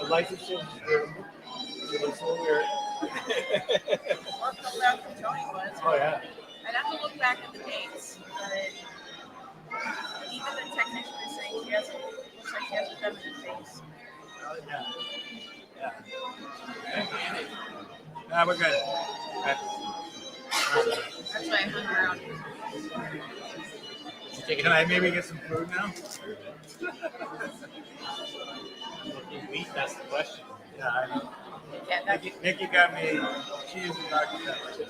license change is weird. It looks a little weird. Or come back from Tony was. Oh yeah. I'd have to look back at the dates, but even the technician is saying she has looks like she has a feminine face. Oh yeah. Yeah. Yeah, we're good. Okay. That's why I hung around. Can I maybe get some food now? Looking weak, that's the question. Yeah, I know. Yeah, that, Nikki got me cheese and Dr. Pepper.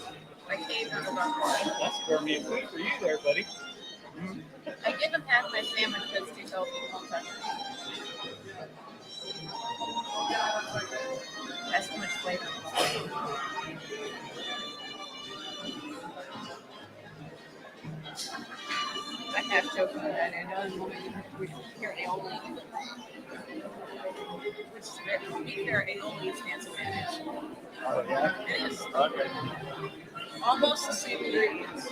I gave them about That's gourmet food for you there, buddy. I give them half my sandwich because they don't eat all touch. That's too much flavor. I have choking on that. I know in the moment we hear aioli. Which is very, to be fair, aioli stands Spanish. Oh yeah. It is Okay. almost the same ingredients.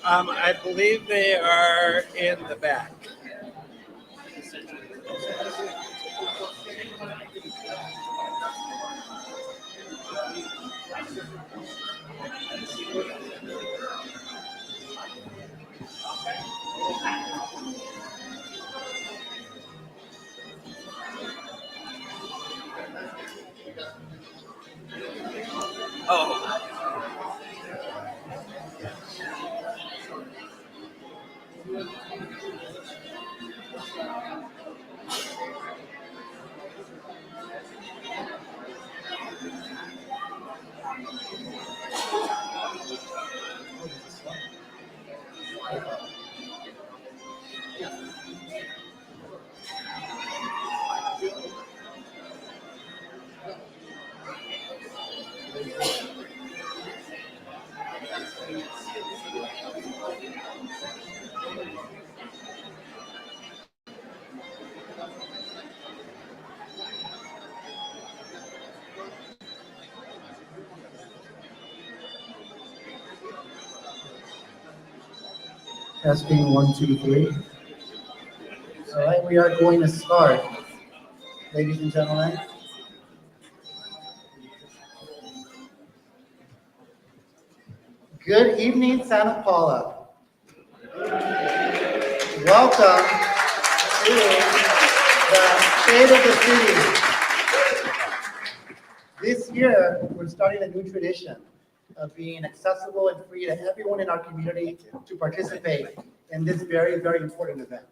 I believe they are in the back. Oh. Testing 1, 2, 3. All right, we are going to start, ladies and gentlemen. Good evening, Santa Paula. Welcome to the state of the city. This year, we're starting a new tradition of being accessible and free to everyone in our community to participate in this very, very important event.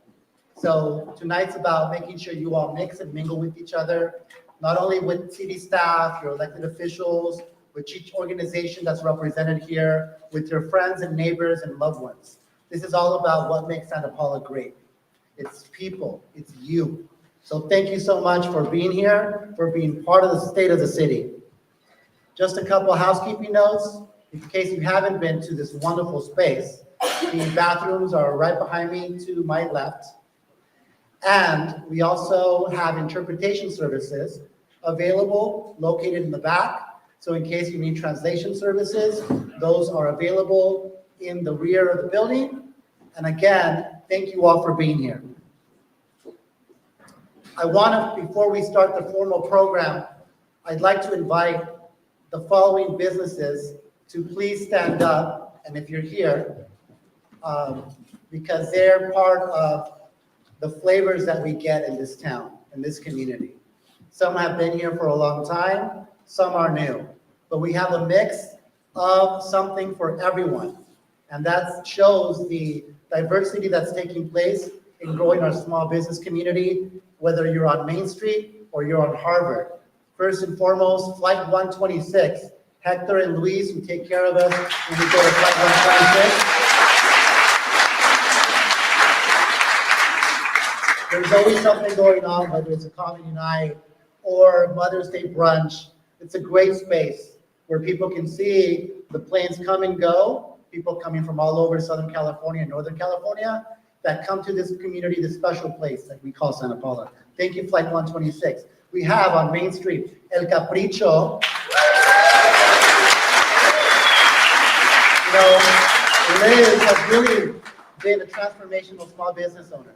So tonight's about making sure you all mix and mingle with each other, not only with city staff, your elected officials, with each organization that's represented here, with your friends and neighbors and loved ones. This is all about what makes Santa Paula great. It's people, it's you. So thank you so much for being here, for being part of the state of the city. Just a couple housekeeping notes, in case you haven't been to this wonderful space. The bathrooms are right behind me to my left. And we also have interpretation services available, located in the back. So in case you need translation services, those are available in the rear of the building. And again, thank you all for being here. I want to, before we start the formal program, I'd like to invite the following businesses to please stand up, and if you're here, because they're part of the flavors that we get in this town, in this community. Some have been here for a long time, some are new, but we have a mix of something for everyone. And that shows the diversity that's taking place in growing our small business community, whether you're on Main Street or you're on Harvard. First and foremost, Flight 126, Hector and Luis, who take care of us when we go to Flight 126. There's always something going on, whether it's a comedy night or Mother's Day brunch. It's a great space where people can see the planes come and go, people coming from all over Southern California and Northern California that come to this community, this special place that we call Santa Paula. Thank you, Flight 126. We have on Main Street, El Capricho. You know, Liz has really been a transformational small business owner.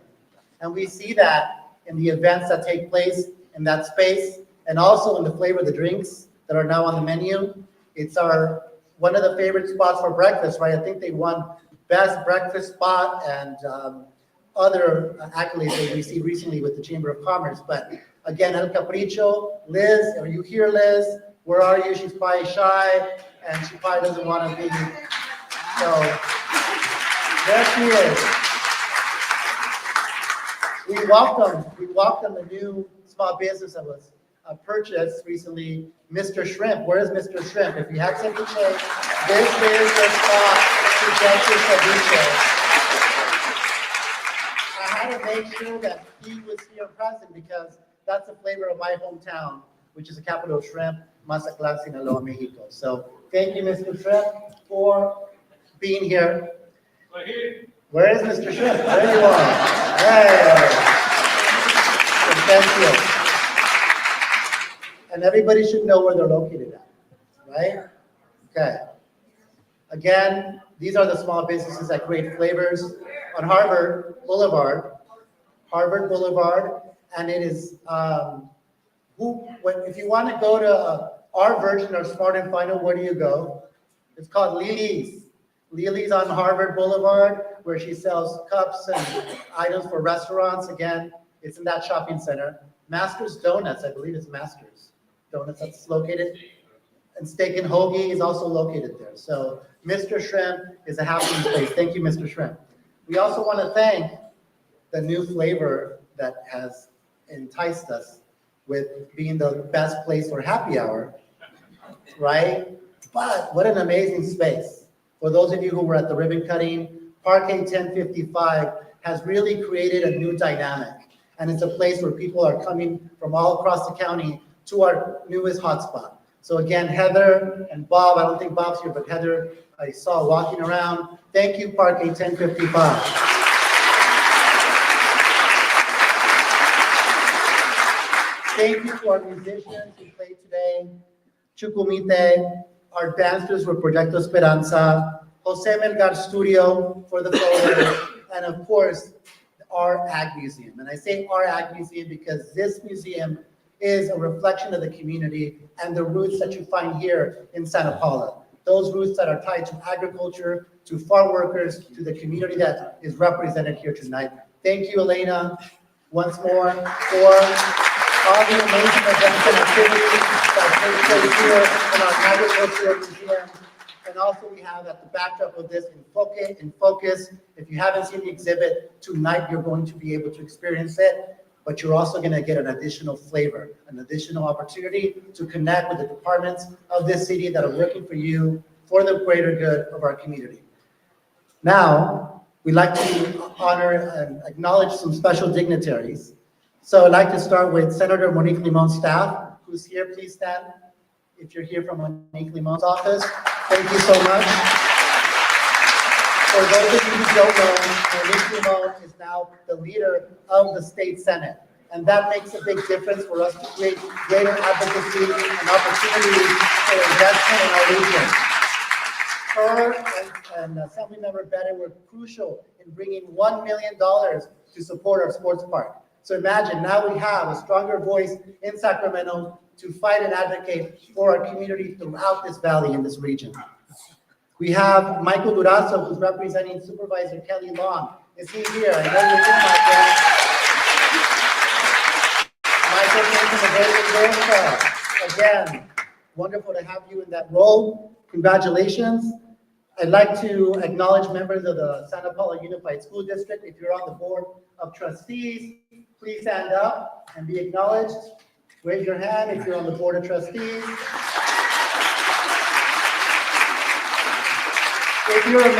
And we see that in the events that take place in that space, and also in the flavor of the drinks that are now on the menu. It's one of the favorite spots for breakfast, right? I think they won best breakfast spot and other accolades they received recently with the Chamber of Commerce. But again, El Capricho, Liz, are you here, Liz? Where are you? She's probably shy, and she probably doesn't want to be. So there she is. We welcome a new small business that was purchased recently, Mr. Shrimp. Where is Mr. Shrimp? If you had ceviche, this is the spot to get your ceviche. I had to make sure that he was here present because that's the flavor of my hometown, which is the capital of shrimp, Mazatlán, Sinaloa, Mexico. So thank you, Mr. Shrimp, for being here. Right here. Where is Mr. Shrimp? There you are. Hey. Thank you. And everybody should know where they're located at, right? Okay. Again, these are the small businesses that create flavors on Harvard Boulevard, and it is, if you want to go to our version of Smart and Final, where do you go? It's called Lily's. Lily's on Harvard Boulevard, where she sells cups and items for restaurants. Again, it's in that shopping center. Master's Donuts, I believe it's Master's Donuts that's located. And Steak and Hoagie is also located there. So Mr. Shrimp is a happening place. Thank you, Mr. Shrimp. We also want to thank the new flavor that has enticed us with being the best place for happy hour, right? But what an amazing space. For those of you who were at the ribbon cutting, Parquet 1055 has really created a new dynamic. And it's a place where people are coming from all across the county to our newest hotspot. So again, Heather and Bob, I don't think Bob's here, but Heather, I saw walking around. Thank you, Parquet 1055. Thank you to our musicians who played today, Chucumite, our dancers for Proyecto Esperanza, Jose Melgar Studio for the photo, and of course, our Ag Museum. And I say our Ag Museum because this museum is a reflection of the community and the roots that you find here in Santa Paula. Those roots that are tied to agriculture, to farm workers, to the community that is represented here tonight. Thank you, Elena, once more for all the amazing events and activities that take place here in our agricultural museum. And also we have at the backdrop of this in focus. If you haven't seen the exhibit, tonight you're going to be able to experience it, but you're also going to get an additional flavor, an additional opportunity to connect with the departments of this city that are working for you for the greater good of our community. Now, we'd like to honor and acknowledge some special dignitaries. So I'd like to start with Senator Monique Limon's staff, who's here. Please stand if you're here from Monique Limon's office. Thank you so much. For those of you who don't know, Monique Limon is now the leader of the state senate. And that makes a big difference for us to create greater advocacy and opportunities for investment in our region. Her and Assemblymember Bennett were crucial in bringing $1 million to support our sports park. So imagine, now we have a stronger voice in Sacramento to fight and advocate for our community throughout this valley in this region. We have Michael Durazo, who's representing Supervisor Kelly Long. Is he here? I know you're here, Michael. Michael came from the Golden Girl Club. Again, Wonderful to have you in that role. Congratulations. I'd like to acknowledge members of the Santa Paula Unified School District. If you're on the Board of Trustees, please stand up and be acknowledged. Raise your hand if you're on the Board of Trustees. If you're a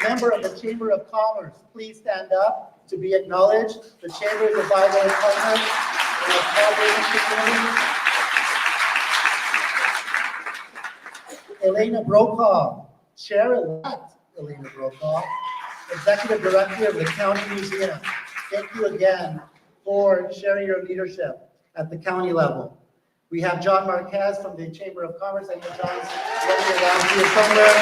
member of the Chamber of Commerce, please stand up to be acknowledged. The Chamber is a vital partner in our small business community. Elena Brokaw, Chair-elect Elena Brokaw, Executive Director of the County Museum. Thank you again for sharing your leadership at the county level. We have John Marquez from the Chamber of Commerce. I know John's running around here somewhere.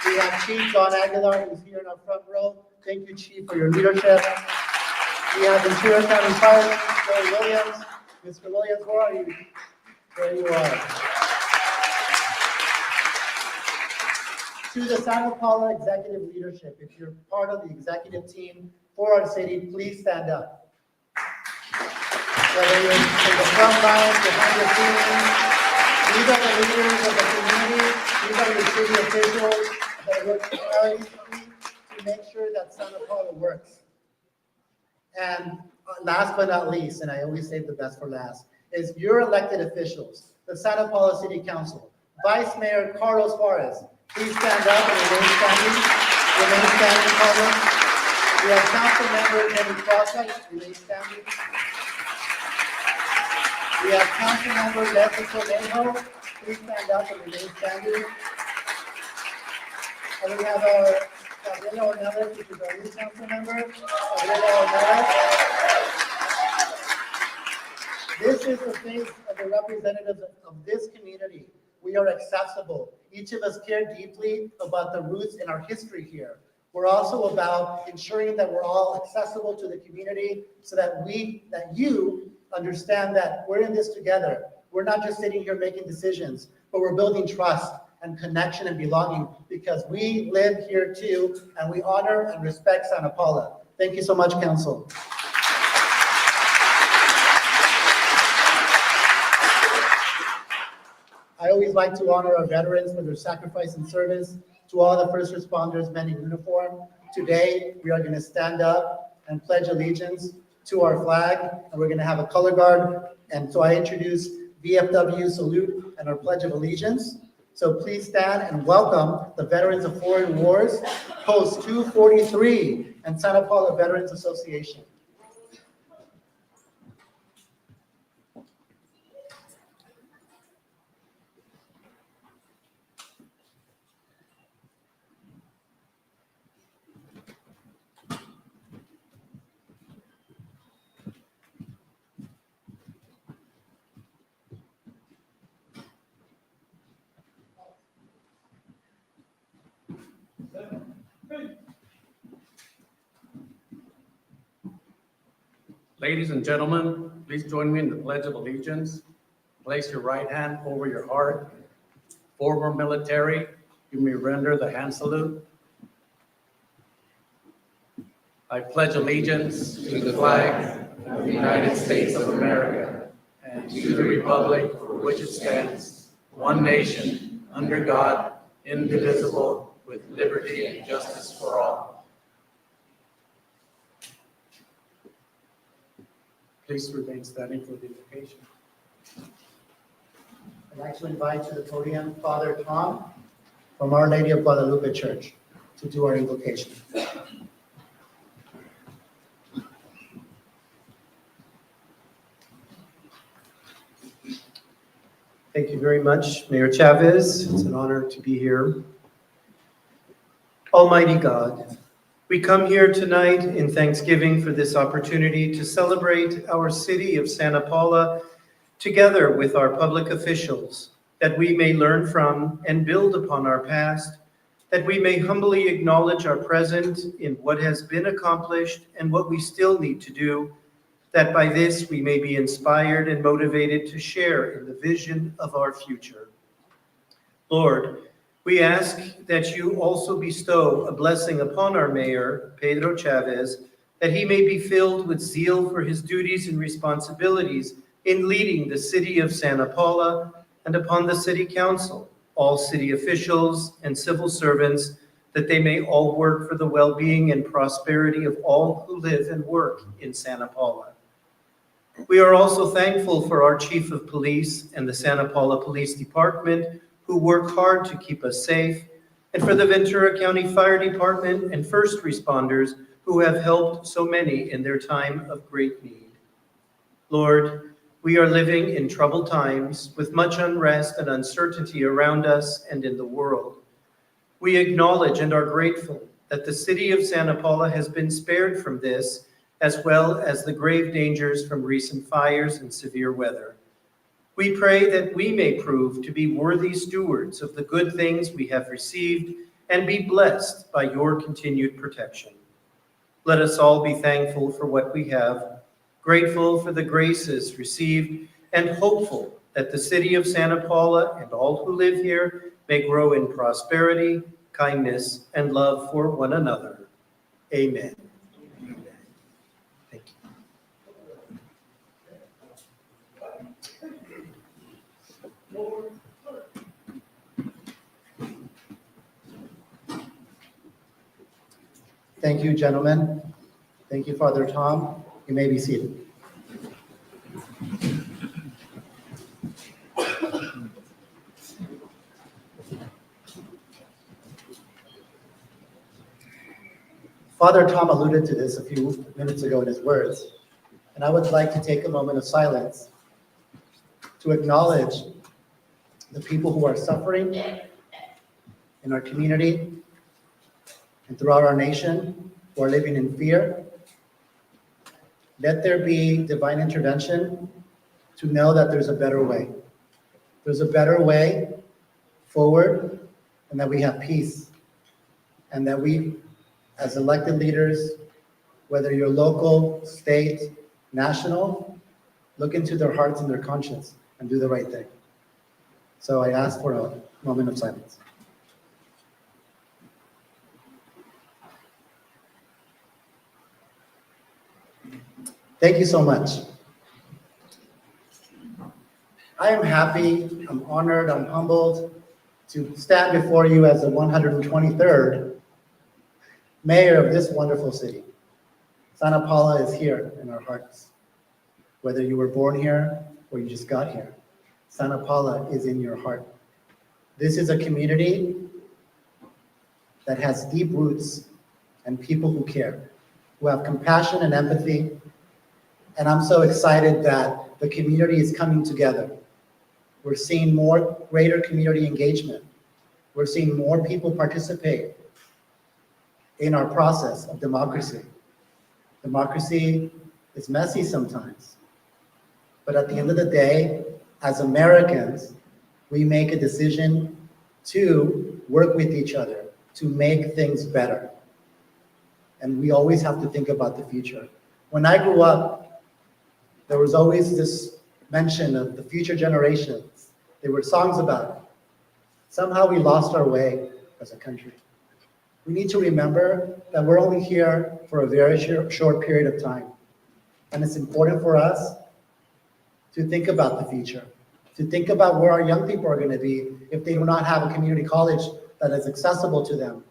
We have Chief Don Aguilar, who's here in our front row. Thank you, Chief, for your leadership. We have Ventura County Fire, Joey Williams. Mr. Williams, where are you? There you are. To the Santa Paula executive leadership, if you're part of the executive team for our city, please stand up. Whether you're in the front line, behind the scenes, these are the leaders of the community. These are the city officials that work tirelessly to make sure that Santa Paula works. And last but not least, and I always save the best for last, is your elected officials, the Santa Paula City Council. Vice Mayor Carlos Juarez, please stand up and remain standing. Remain standing, Carlos. We have Council Member Jenny Crossite, remain standing. We have Council Member Leslie Cornejo, please stand up and remain standing. And we have our Gabriela Ornelas, which is our new council member. Gabriela Ornelas. This is the face of the representatives of this community. We are accessible. Each of us care deeply about the roots in our history here. We're also about ensuring that we're all accessible to the community so that you understand that we're in this together. We're not just sitting here making decisions, but we're building trust and connection and belonging because we live here too, and we honor and respect Santa Paula. Thank you so much, Council. I always like to honor our veterans for their sacrifice and service. To all the first responders, men in uniform, today we are going to stand up and pledge allegiance to our flag, and we're going to have a color guard. And so I introduce VFW salute and our pledge of allegiance. So please stand and welcome the veterans of foreign wars, Post 243 and Santa Paula Veterans Association. Ladies and gentlemen, please join me in the Pledge of Allegiance. Place your right hand over your heart. Former military, you may render the hand salute. I pledge allegiance to the flag of the United States of America and to the republic for which it stands, one nation, under God, indivisible, with liberty and justice for all. Please remain standing for the invocation. I'd like to invite to the podium Father Tom from Our Lady of Guadalupe Church to do our invocation. Thank you very much, Mayor Chavez. It's an honor to be here. Almighty God, we come here tonight in thanksgiving for this opportunity to celebrate our city of Santa Paula together with our public officials, that we may learn from and build upon our past, that we may humbly acknowledge our present in what has been accomplished and what we still need to do, that by this we may be inspired and motivated to share in the vision of our future. Lord, we ask that you also bestow a blessing upon our mayor, Pedro Chavez, that he may be filled with zeal for his duties and responsibilities in leading the city of Santa Paula, and upon the city council, all city officials and civil servants, that they may all work for the well-being and prosperity of all who live and work in Santa Paula. We are also thankful for our Chief of Police and the Santa Paula Police Department, who work hard to keep us safe, and for the Ventura County Fire Department and first responders who have helped so many in their time of great need. Lord, we are living in troubled times with much unrest and uncertainty around us and in the world. We acknowledge and are grateful that the city of Santa Paula has been spared from this, as well as the grave dangers from recent fires and severe weather. We pray that we may prove to be worthy stewards of the good things we have received and be blessed by your continued protection. Let us all be thankful for what we have, grateful for the graces received, and hopeful that the city of Santa Paula and all who live here may grow in prosperity, kindness, and love for one another. Amen. Thank you. Thank you, gentlemen. Thank you, Father Tom. You may be seated. Father Tom alluded to this a few minutes ago in his words, and I would like to take a moment of silence to acknowledge the people who are suffering in our community and throughout our nation, who are living in fear. Let there be divine intervention to know that there's a better way. There's a better way forward, and that we have peace, and that we, as elected leaders, whether you're local, state, national, look into their hearts and their conscience and do the right thing. So I ask for a moment of silence. Thank you so much. I am happy, I'm honored, I'm humbled to stand before you as the 123rd mayor of this wonderful city. Santa Paula is here in our hearts. Whether you were born here or you just got here, Santa Paula is in your heart. This is a community that has deep roots and people who care, who have compassion and empathy. And I'm so excited that the community is coming together. We're seeing greater community engagement. We're seeing more people participate in our process of democracy. Democracy is messy sometimes, but at the end of the day, as Americans, we make a decision to work with each other, to make things better. And we always have to think about the future. When I grew up, there was always this mention of the future generations. There were songs about it. Somehow we lost our way as a country. We need to remember that we're only here for a very short period of time. And it's important for us to think about the future, to think about where our young people are going to be if they do not have a community college that is accessible to them,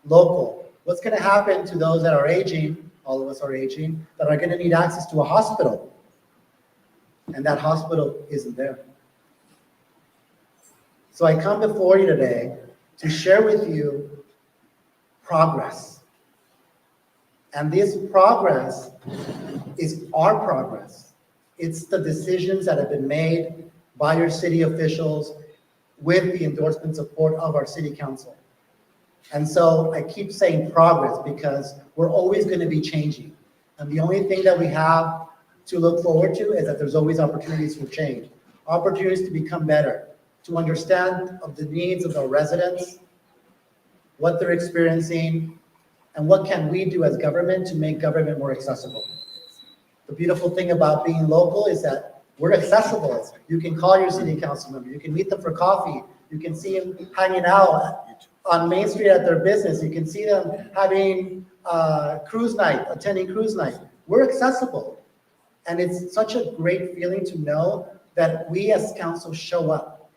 local. What's going to happen to those that are aging, all of us are aging, that are going to need access to a hospital? And that hospital isn't there. So I come before you today to share with you progress. And this progress is our progress. It's the decisions that have been made by your city officials with the endorsement support of our city council. And so I keep saying progress because we're always going to be changing. And the only thing that we have to look forward to is that there's always opportunities for change, opportunities to become better, to understand of the needs of our residents, what they're experiencing, and what can we do as government to make government more accessible. The beautiful thing about being local is that we're accessible. You can call your city council member, you can meet them for coffee, you can see them hanging out on Main Street at their business, you can see them having cruise night, attending cruise night. We're accessible. And it's such a great feeling to know that we as council show up.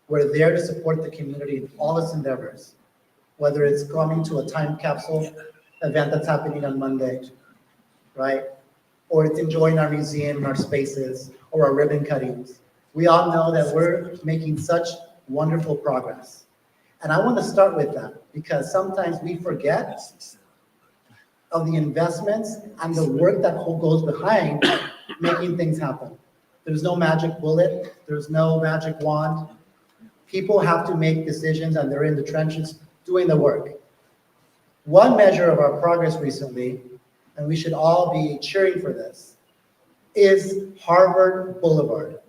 We're there to support the community in all its endeavors, whether it's coming to a time capsule event that's happening on Monday, right? Or it's enjoying our museum and our spaces, or our ribbon cuttings. We all know that we're making such wonderful progress. And I want to start with that because sometimes we forget of the investments and the work that goes behind making things happen. There's no magic bullet, there's no magic wand. People have to make decisions and they're in the trenches doing the work. One measure of our progress recently, and we should all be cheering for this, is Harvard Boulevard.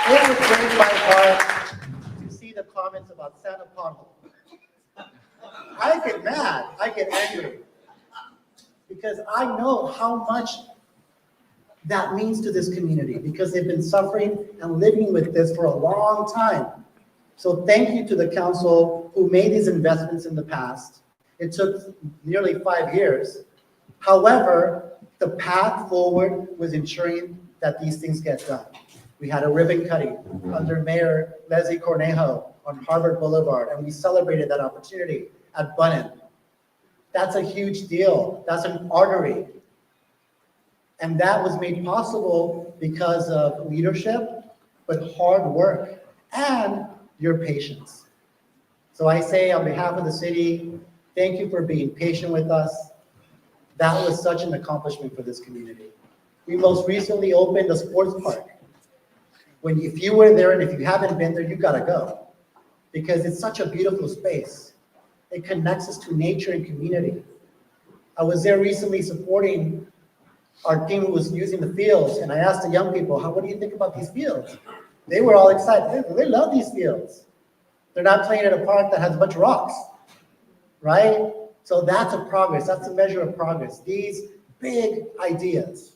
It would break my heart to see the comments about Santa Pothole. I get mad, I get angry, because I know how much that means to this community, because they've been suffering and living with this for a long time. So thank you to the council who made these investments in the past. It took nearly 5 years. However, the path forward was ensuring that these things get done. We had a ribbon cutting under Mayor Leslie Cornejo on Harvard Boulevard, and we celebrated that opportunity at Bunnin. That's a huge deal. That's an artery. And that was made possible because of leadership, but hard work and your patience. So I say on behalf of the city, thank you for being patient with us. That was such an accomplishment for this community. We most recently opened a sports park. If you were there and if you haven't been there, you gotta go. Because it's such a beautiful space. It connects us to nature and community. I was there recently supporting our team who was using the fields, and I asked the young people, what do you think about these fields? They were all excited. They love these fields. They're not playing at a park that has a bunch of rocks, right? So that's a progress. That's a measure of progress. These big ideas,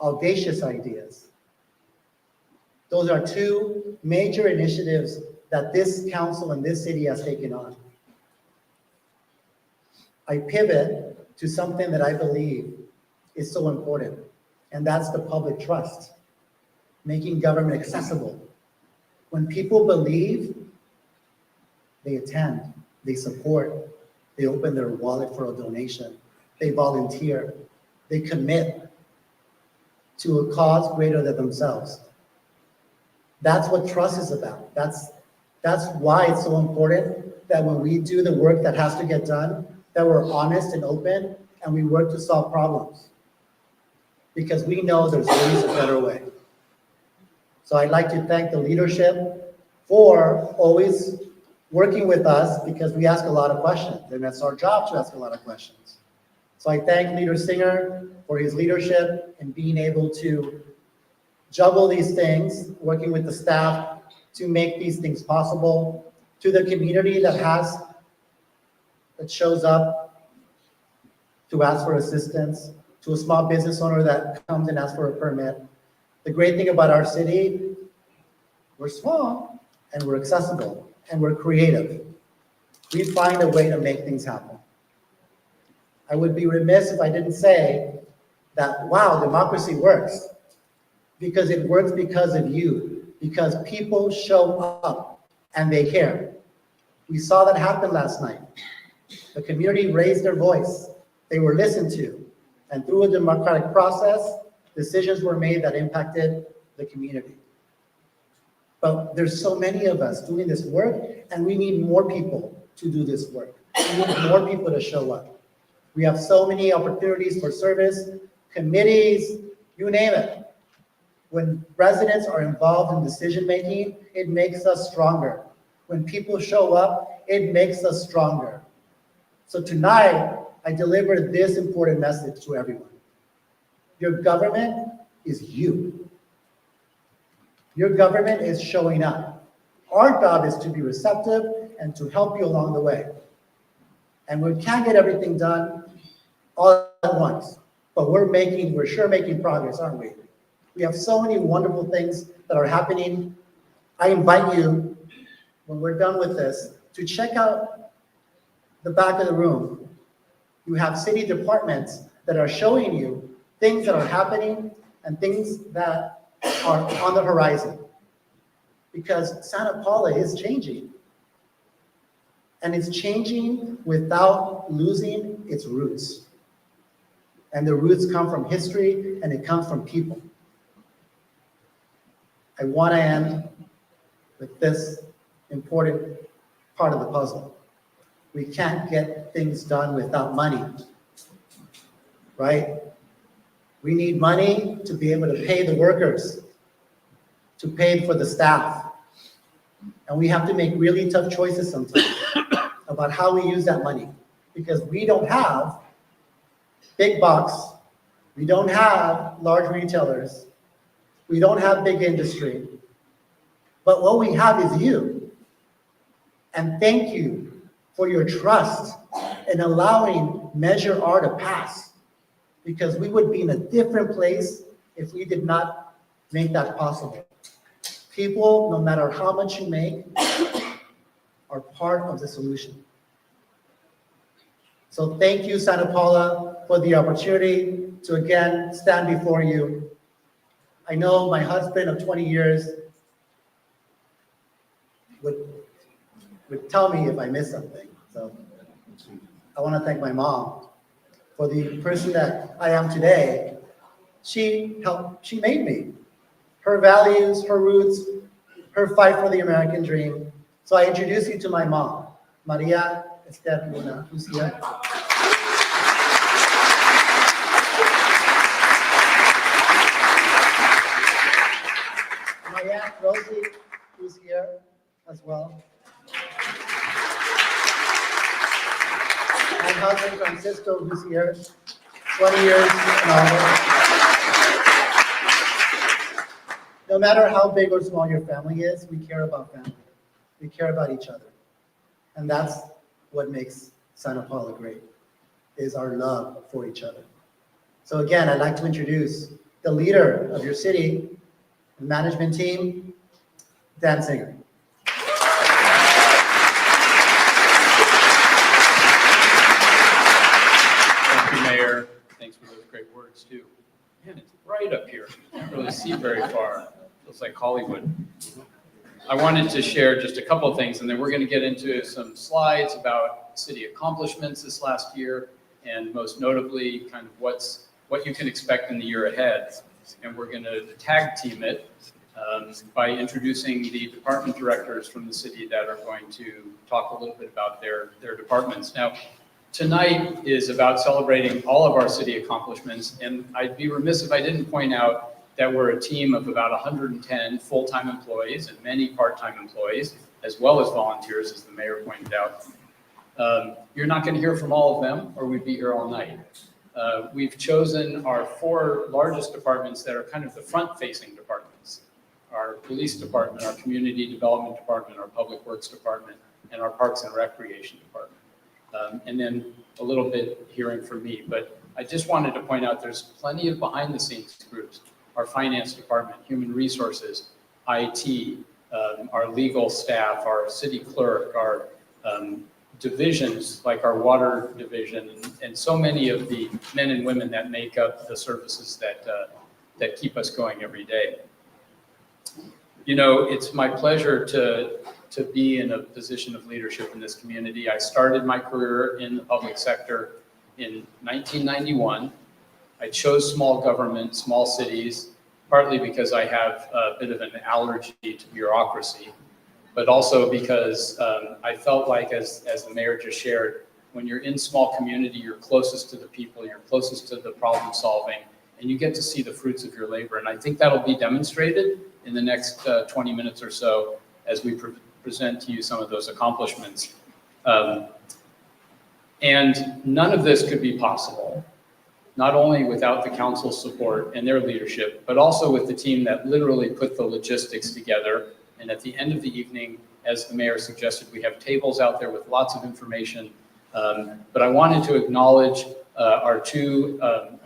audacious ideas, those are two major initiatives that this council and this city has taken on. I pivot to something that I believe is so important, and that's the public trust, making government accessible. When people believe, they attend, they support, they open their wallet for a donation, they volunteer, they commit to a cause greater than themselves. That's what trust is about. That's why it's so important that when we do the work that has to get done, that we're honest and open and we work to solve problems. Because we know there's always a better way. So I'd like to thank the leadership for always working with us because we ask a lot of questions, and that's our job to ask a lot of questions. So I thank Leader Singer for his leadership and being able to juggle these things, working with the staff to make these things possible, to the community that shows up to ask for assistance, to a small business owner that comes and asks for a permit. The great thing about our city, we're small and we're accessible and we're creative. We find a way to make things happen. I would be remiss if I didn't say that, wow, democracy works. Because it works because of you, because people show up and they care. We saw that happen last night. The community raised their voice. They were listened to. And through a democratic process, decisions were made that impacted the community. But there's so many of us doing this work, and we need more people to do this work. We need more people to show up. We have so many opportunities for service, committees, you name it. When residents are involved in decision-making, it makes us stronger. When people show up, it makes us stronger. So tonight, I deliver this important message to everyone. Your government is you. Your government is showing up. Our job is to be receptive and to help you along the way. And we can't get everything done all at once, but we're sure making progress, aren't we? We have so many wonderful things that are happening. I invite you, when we're done with this, to check out the back of the room. You have city departments that are showing you things that are happening and things that are on the horizon. Because Santa Paula is changing. And it's changing without losing its roots. And the roots come from history and it comes from people. I want to end with this important part of the puzzle. We can't get things done without money, right? We need money to be able to pay the workers, to pay for the staff. And we have to make really tough choices sometimes about how we use that money, because we don't have big box, we don't have large retailers, we don't have big industry, but what we have is you. And thank you for your trust in allowing Measure R to pass, because we would be in a different place if we did not make that possible. People, no matter how much you make, are part of the solution. So thank you, Santa Paula, for the opportunity to again stand before you. I know my husband of 20 years would tell me if I missed something. So I want to thank my mom for the person that I am today. She made me. Her values, her roots, her fight for the American dream. So I introduce you to my mom, Maria Esther Luna, who's here. My aunt Rosie, who's here as well. My husband Francisco, who's here, 20 years now. No matter how big or small your family is, we care about family. We care about each other. And that's what makes Santa Paula great, is our love for each other. So again, I'd like to introduce the leader of your city, the management team, Dan Singer. Thank you, Mayor. Thanks for those great words, too. Man, it's bright up here. Can't really see very far. Feels like Hollywood. I wanted to share just a couple of things, and then we're going to get into some slides about city accomplishments this last year, and most notably, kind of what you can expect in the year ahead. And we're going to tag team it by introducing the department directors from the city that are going to talk a little bit about their departments. Now, tonight is about celebrating all of our city accomplishments, and I'd be remiss if I didn't point out that we're a team of about 110 full-time employees and many part-time employees, as well as volunteers, as the mayor pointed out. You're not going to hear from all of them, or we'd be here all night. We've chosen our 4 largest departments that are kind of the front-facing departments: our police department, our community development department, our public works department, and our parks and recreation department. And then a little bit hearing from me, but I just wanted to point out there's plenty of behind-the-scenes groups: our finance department, human resources, IT, our legal staff, our city clerk, our divisions like our water division, and so many of the men and women that make up the services that keep us going every day. You know, it's my pleasure to be in a position of leadership in this community. I started my career in the public sector in 1991. I chose small government, small cities, partly because I have a bit of an allergy to bureaucracy, but also because I felt like, as the mayor just shared, when you're in small community, you're closest to the people, you're closest to the problem solving, and you get to see the fruits of your labor. And I think that'll be demonstrated in the next 20 minutes or so as we present to you some of those accomplishments. And none of this could be possible, not only without the council's support and their leadership, but also with the team that literally put the logistics together. And at the end of the evening, as the mayor suggested, we have tables out there with lots of information. But I wanted to acknowledge our 2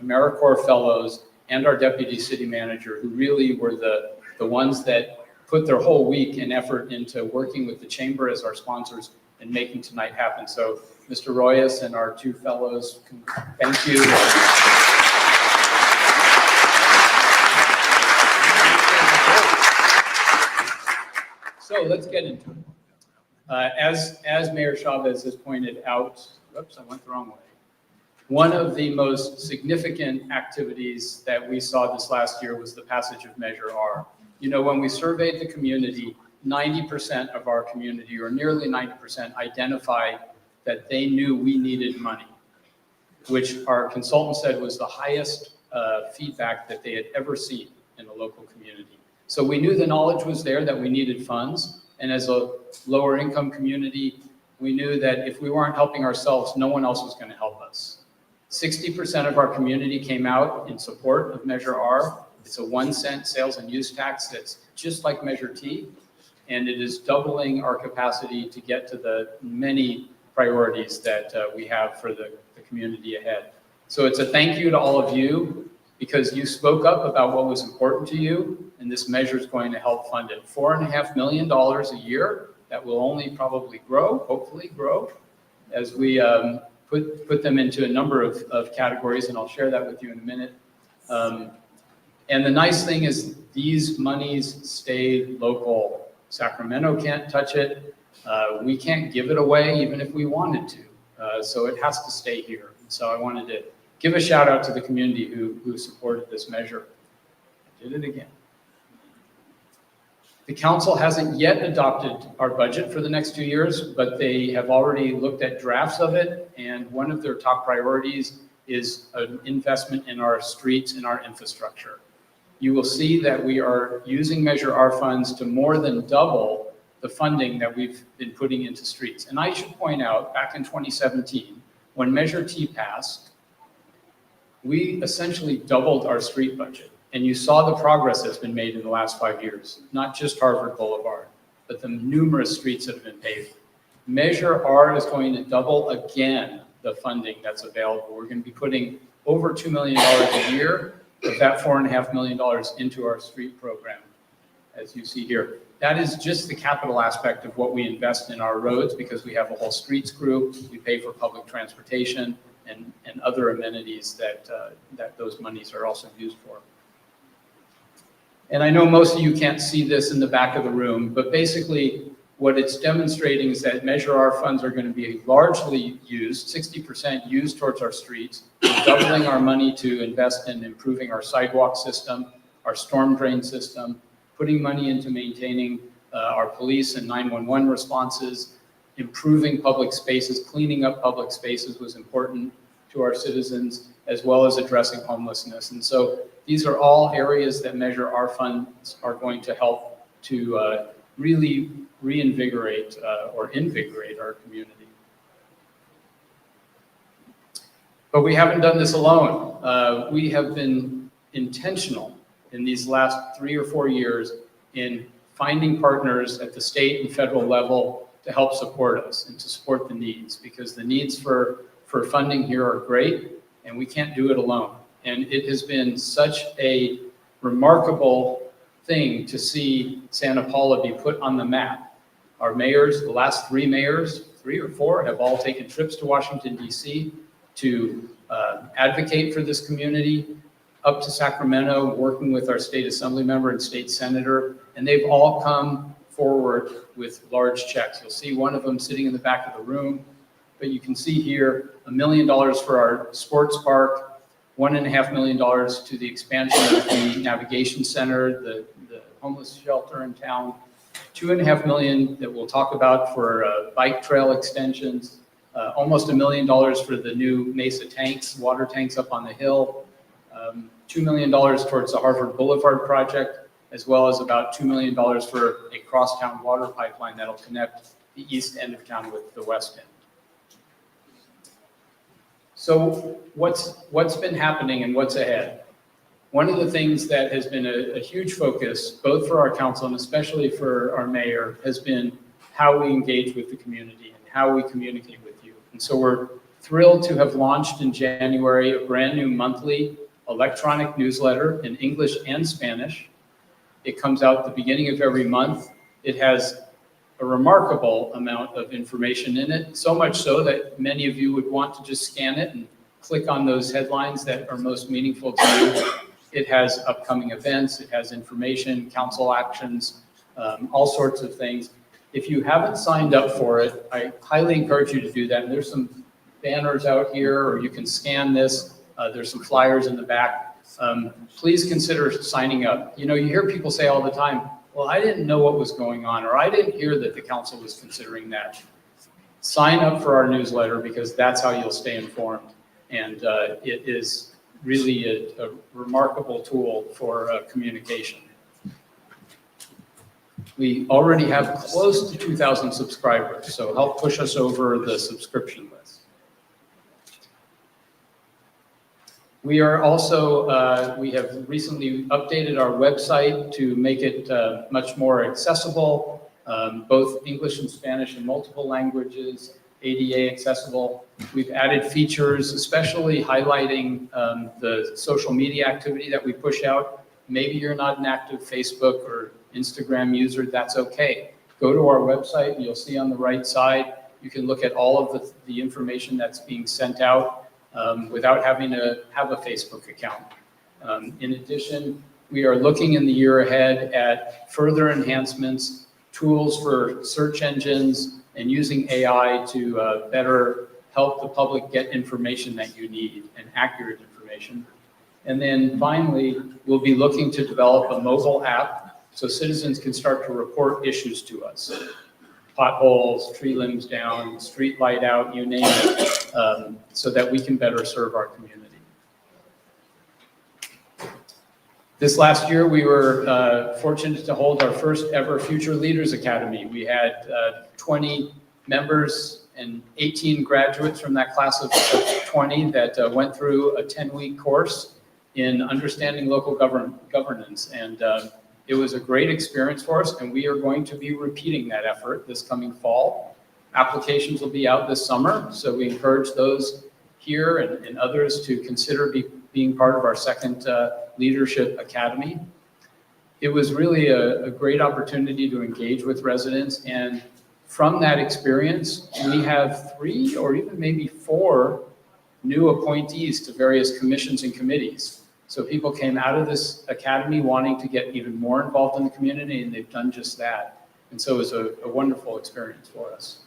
AmeriCorps fellows and our deputy city manager, who really were the ones that put their whole week and effort into working with the chamber as our sponsors and making tonight happen. So Mr. Royas and our two fellows, thank you. So let's get into it. As Mayor Chavez has pointed out, whoops, I went the wrong way. One of the most significant activities that we saw this last year was the passage of Measure R. You know, when we surveyed the community, 90% of our community, or nearly 90%, identified that they knew we needed money, which our consultant said was the highest feedback that they had ever seen in a local community. So we knew the knowledge was there that we needed funds, and as a lower income community, we knew that if we weren't helping ourselves, no one else was going to help us. 60% of our community came out in support of Measure R. It's a 1-cent sales and use tax that's just like Measure T, and it is doubling our capacity to get to the many priorities that we have for the community ahead. So it's a thank you to all of you, because you spoke up about what was important to you, and this measure is going to help fund it. $4.5 million a year, that will only probably grow, hopefully grow, as we put them into a number of categories, and I'll share that with you in a minute. And the nice thing is these monies stay local. Sacramento can't touch it. We can't give it away even if we wanted to. So it has to stay here. So I wanted to give a shout out to the community who supported this measure. I did it again. The council hasn't yet adopted our budget for the next 2 years, but they have already looked at drafts of it, and one of their top priorities is an investment in our streets and our infrastructure. You will see that we are using Measure R funds to more than double the funding that we've been putting into streets. And I should point out, back in 2017, when Measure T passed, we essentially doubled our street budget. And you saw the progress that's been made in the last 5 years, not just Harvard Boulevard, but the numerous streets that have been paved. Measure R is going to double again the funding that's available. We're going to be putting over $2 million a year of that $4.5 million into our street program, as you see here. That is just the capital aspect of what we invest in our roads, because we have a whole streets group, we pay for public transportation and other amenities that those monies are also used for. And I know most of you can't see this in the back of the room, but basically what it's demonstrating is that Measure R funds are going to be largely used, 60% used towards our streets, doubling our money to invest in improving our sidewalk system, our storm drain system, putting money into maintaining our police and 911 responses, improving public spaces, cleaning up public spaces was important to our citizens, as well as addressing homelessness. And so these are all areas that Measure R funds are going to help to really reinvigorate or invigorate our community. But we haven't done this alone. We have been intentional in these last 3 or 4 years in finding partners at the state and federal level to help support us and to support the needs, because the needs for funding here are great, and we can't do it alone. And it has been such a remarkable thing to see Santa Paula be put on the map. Our mayors, the last 3 mayors, 3 or 4, have all taken trips to Washington, D.C. to advocate for this community, up to Sacramento, working with our state assembly member and state senator, and they've all come forward with large checks. You'll see one of them sitting in the back of the room, but you can see here $1 million for our sports park, $1.5 million to the expansion of the navigation center, the homeless shelter in town, $2.5 million that we'll talk about for bike trail extensions, almost $1 million for the new Mesa tanks, water tanks up on the hill, $2 million towards the Harvard Boulevard project, as well as about $2 million for a crosstown water pipeline that'll connect the east end of town with the west end. So what's been happening and what's ahead? One of the things that has been a huge focus, both for our council and especially for our mayor, has been how we engage with the community and how we communicate with you. And so we're thrilled to have launched in January a brand new monthly electronic newsletter in English and Spanish. It comes out at the beginning of every month. It has a remarkable amount of information in it, so much so that many of you would want to just scan it and click on those headlines that are most meaningful to you. It has upcoming events, it has information, council actions, all sorts of things. If you haven't signed up for it, I highly encourage you to do that. And there's some banners out here, or you can scan this. There's some flyers in the back. Please consider signing up. You know, you hear people say all the time, well, I didn't know what was going on, or I didn't hear that the council was considering that. Sign up for our newsletter, because that's how you'll stay informed. And it is really a remarkable tool for communication. We already have close to 2,000 subscribers, so help push us over the subscription list. We are also, we have recently updated our website to make it much more accessible, both English and Spanish in multiple languages, ADA accessible. We've added features, especially highlighting the social media activity that we push out. Maybe you're not an active Facebook or Instagram user, that's okay. Go to our website and you'll see on the right side, you can look at all of the information that's being sent out without having to have a Facebook account. In addition, we are looking in the year ahead at further enhancements, tools for search engines, and using AI to better help the public get information that you need, and accurate information. And then finally, we'll be looking to develop a mobile app so citizens can start to report issues to us. Potholes, tree limbs down, street light out, you name it, so that we can better serve our community. This last year, we were fortunate to hold our first ever Future Leaders Academy. We had 20 members and 18 graduates from that class of 20 that went through a 10-week course in understanding local governance. And it was a great experience for us, and we are going to be repeating that effort this coming fall. Applications will be out this summer, so we encourage those here and others to consider being part of our second Leadership Academy. It was really a great opportunity to engage with residents, and from that experience, we have 3 or even maybe 4 new appointees to various commissions and committees. So people came out of this academy wanting to get even more involved in the community, and they've done just that. And so it was a wonderful experience for us.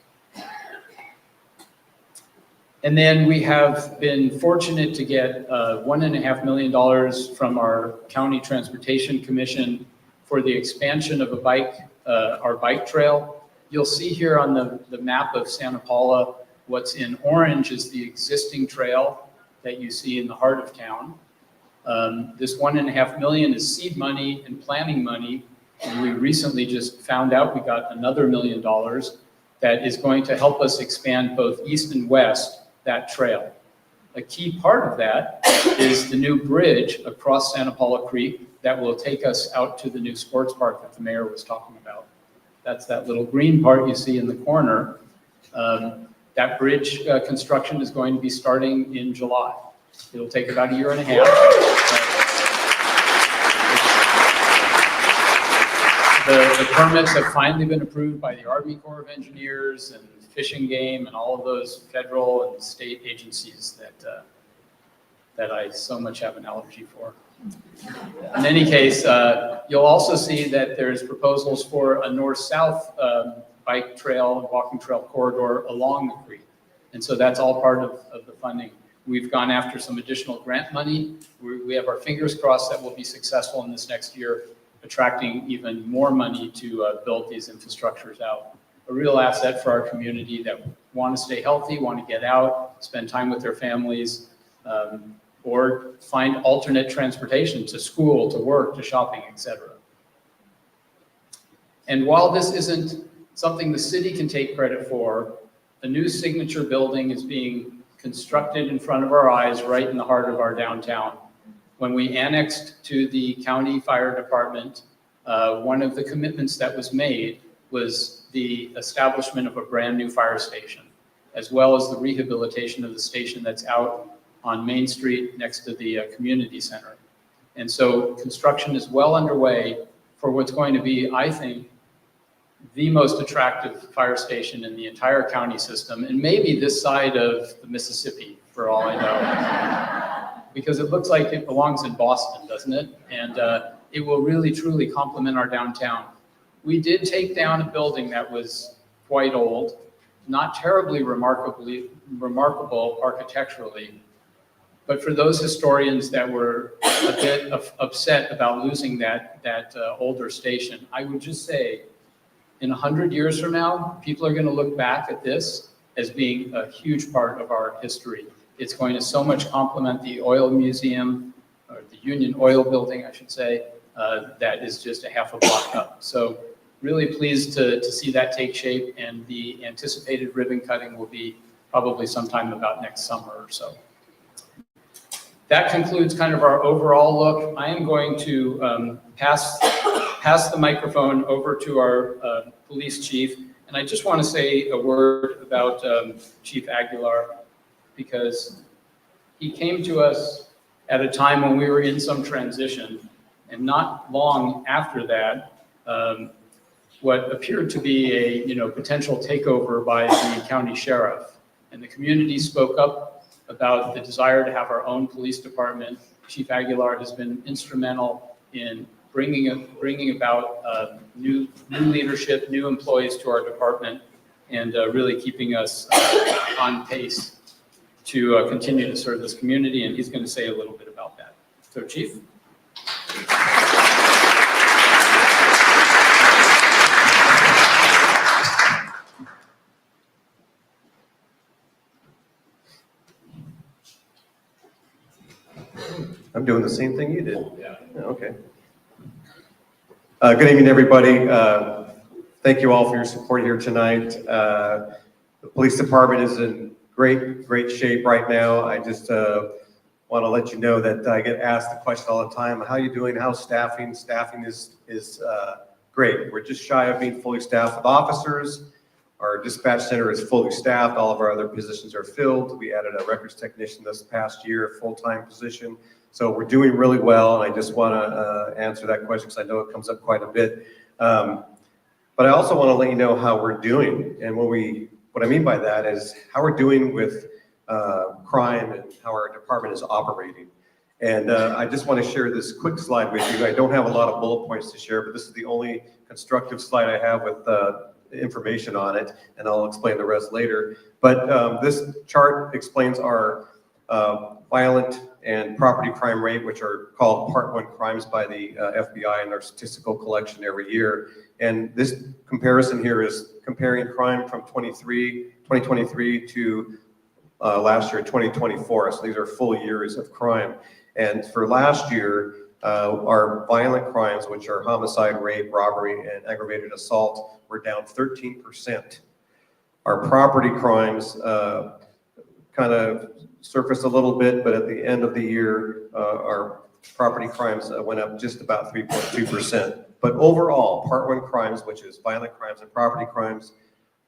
And then we have been fortunate to get $1.5 million from our County Transportation Commission for the expansion of our bike trail. You'll see here on the map of Santa Paula, what's in orange is the existing trail that you see in the heart of town. This $1.5 million is seed money and planning money. And we recently just found out we got another $1 million that is going to help us expand both east and west that trail. A key part of that is the new bridge across Santa Paula Creek that will take us out to the new sports park that the mayor was talking about. That's that little green part you see in the corner. That bridge construction is going to be starting in July. It'll take about 1.5 years. The permits have finally been approved by the Army Corps of Engineers and Fish and Game and all of those federal and state agencies that I so much have an allergy for. In any case, you'll also see that there's proposals for a north-south bike trail and walking trail corridor along the creek. And so that's all part of the funding. We've gone after some additional grant money. We have our fingers crossed that we'll be successful in this next year, attracting even more money to build these infrastructures out. A real asset for our community that want to stay healthy, want to get out, spend time with their families, or find alternate transportation to school, to work, to shopping, etc. And while this isn't something the city can take credit for, a new signature building is being constructed in front of our eyes right in the heart of our downtown. When we annexed to the county fire department, one of the commitments that was made was the establishment of a brand new fire station, as well as the rehabilitation of the station that's out on Main Street next to the community center. And so construction is well underway for what's going to be, I think, the most attractive fire station in the entire county system, and maybe this side of the Mississippi, for all I know. Because it looks like it belongs in Boston, doesn't it? And it will really, truly complement our downtown. We did take down a building that was quite old, not terribly remarkable architecturally, but for those historians that were a bit upset about losing that older station, I would just say, in 100 years from now, people are going to look back at this as being a huge part of our history. It's going to so much complement the oil museum, or the Union Oil Building, I should say, that is just a half a block up. So really pleased to see that take shape, and the anticipated ribbon cutting will be probably sometime about next summer or so. That concludes kind of our overall look. I am going to pass the microphone over to our police chief, and I just want to say a word about Chief Aguilar, because he came to us at a time when we were in some transition, and not long after that, what appeared to be a potential takeover by the county sheriff, and the community spoke up about the desire to have our own police department. Chief Aguilar has been instrumental in bringing about new leadership, new employees to our department, and really keeping us on pace to continue to serve this community, and he's going to say a little bit about that. So, Chief. I'm doing the same thing you did. Yeah. Okay. Good evening, everybody. Thank you all for your support here tonight. The police department is in great shape right now. I just want to let you know that I get asked the question all the time, how are you doing? How's staffing? Staffing is great. We're just shy of being fully staffed with officers. Our dispatch center is fully staffed. All of our other positions are filled. We added a records technician this past year, a full-time position. So we're doing really well, and I just want to answer that question because I know it comes up quite a bit. But I also want to let you know how we're doing, and what I mean by that is how we're doing with crime and how our department is operating. And I just want to share this quick slide with you. I don't have a lot of bullet points to share, but this is the only constructive slide I have with information on it, and I'll explain the rest later. But this chart explains our violent and property crime rate, which are called Part 1 crimes by the FBI in our statistical collection every year. And this comparison here is comparing crime from 2023 to last year, 2024. So these are full years of crime. And for last year, our violent crimes, which are homicide, rape, robbery, and aggravated assault, were down 13%. Our property crimes kind of surfaced a little bit, but at the end of the year, our property crimes went up just about 3.2%. But overall, Part 1 crimes, which is violent crimes and property crimes,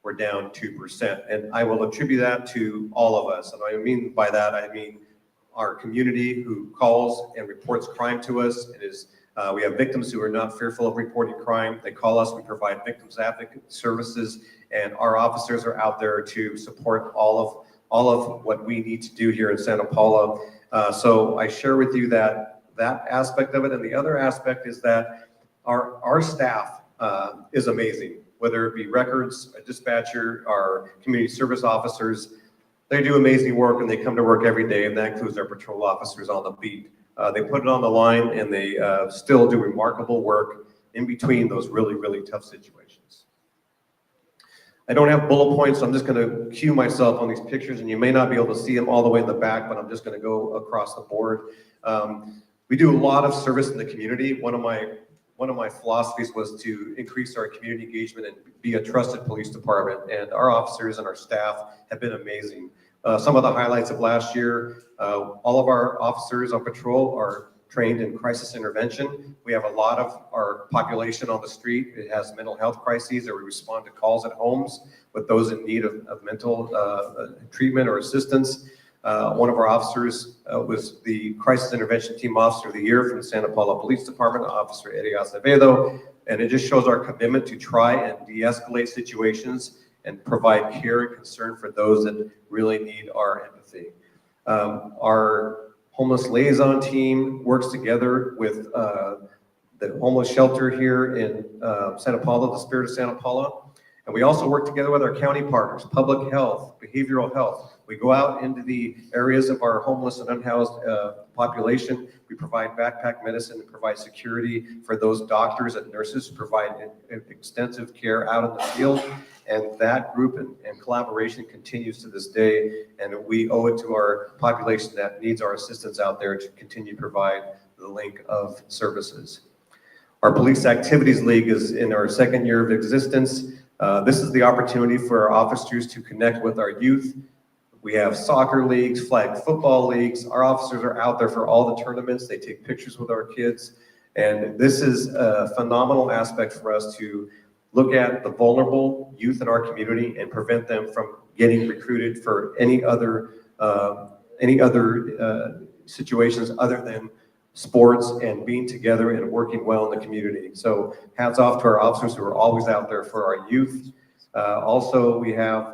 were down 2%. And I will attribute that to all of us. And I mean by that, I mean our community who calls and reports crime to us. We have victims who are not fearful of reporting crime. They call us, we provide victims advocate services, and our officers are out there to support all of what we need to do here in Santa Paula. So I share with you that aspect of it. And the other aspect is that our staff is amazing, whether it be records, a dispatcher, our community service officers. They do amazing work, and they come to work every day, and that includes our patrol officers on the beat. They put it on the line, and they still do remarkable work in between those really tough situations. I don't have bullet points, so I'm just going to cue myself on these pictures, and you may not be able to see them all the way in the back, but I'm just going to go across the board. We do a lot of service in the community. One of my philosophies was to increase our community engagement and be a trusted police department, and our officers and our staff have been amazing. Some of the highlights of last year, all of our officers on patrol are trained in crisis intervention. We have a lot of our population on the street. It has mental health crises, or we respond to calls at homes with those in need of mental treatment or assistance. One of our officers was the Crisis Intervention Team Officer of the Year from the Santa Paula Police Department, Officer Eddie Acevedo. And it just shows our commitment to try and de-escalate situations and provide care and concern for those that really need our empathy. Our homeless liaison team works together with the homeless shelter here in Santa Paula, the Spirit of Santa Paula. And we also work together with our county partners, public health, behavioral health. We go out into the areas of our homeless and unhoused population. We provide backpack medicine and provide security for those doctors and nurses who provide extensive care out in the field. And that group and collaboration continues to this day. And we owe it to our population that needs our assistance out there to continue to provide the link of services. Our Police Activities League is in our second year of existence. This is the opportunity for our officers to connect with our youth. We have soccer leagues, flag football leagues. Our officers are out there for all the tournaments. They take pictures with our kids. And this is a phenomenal aspect for us to look at the vulnerable youth in our community and prevent them from getting recruited for any other situations other than sports and being together and working well in the community. So hats off to our officers who are always out there for our youth. Also, we have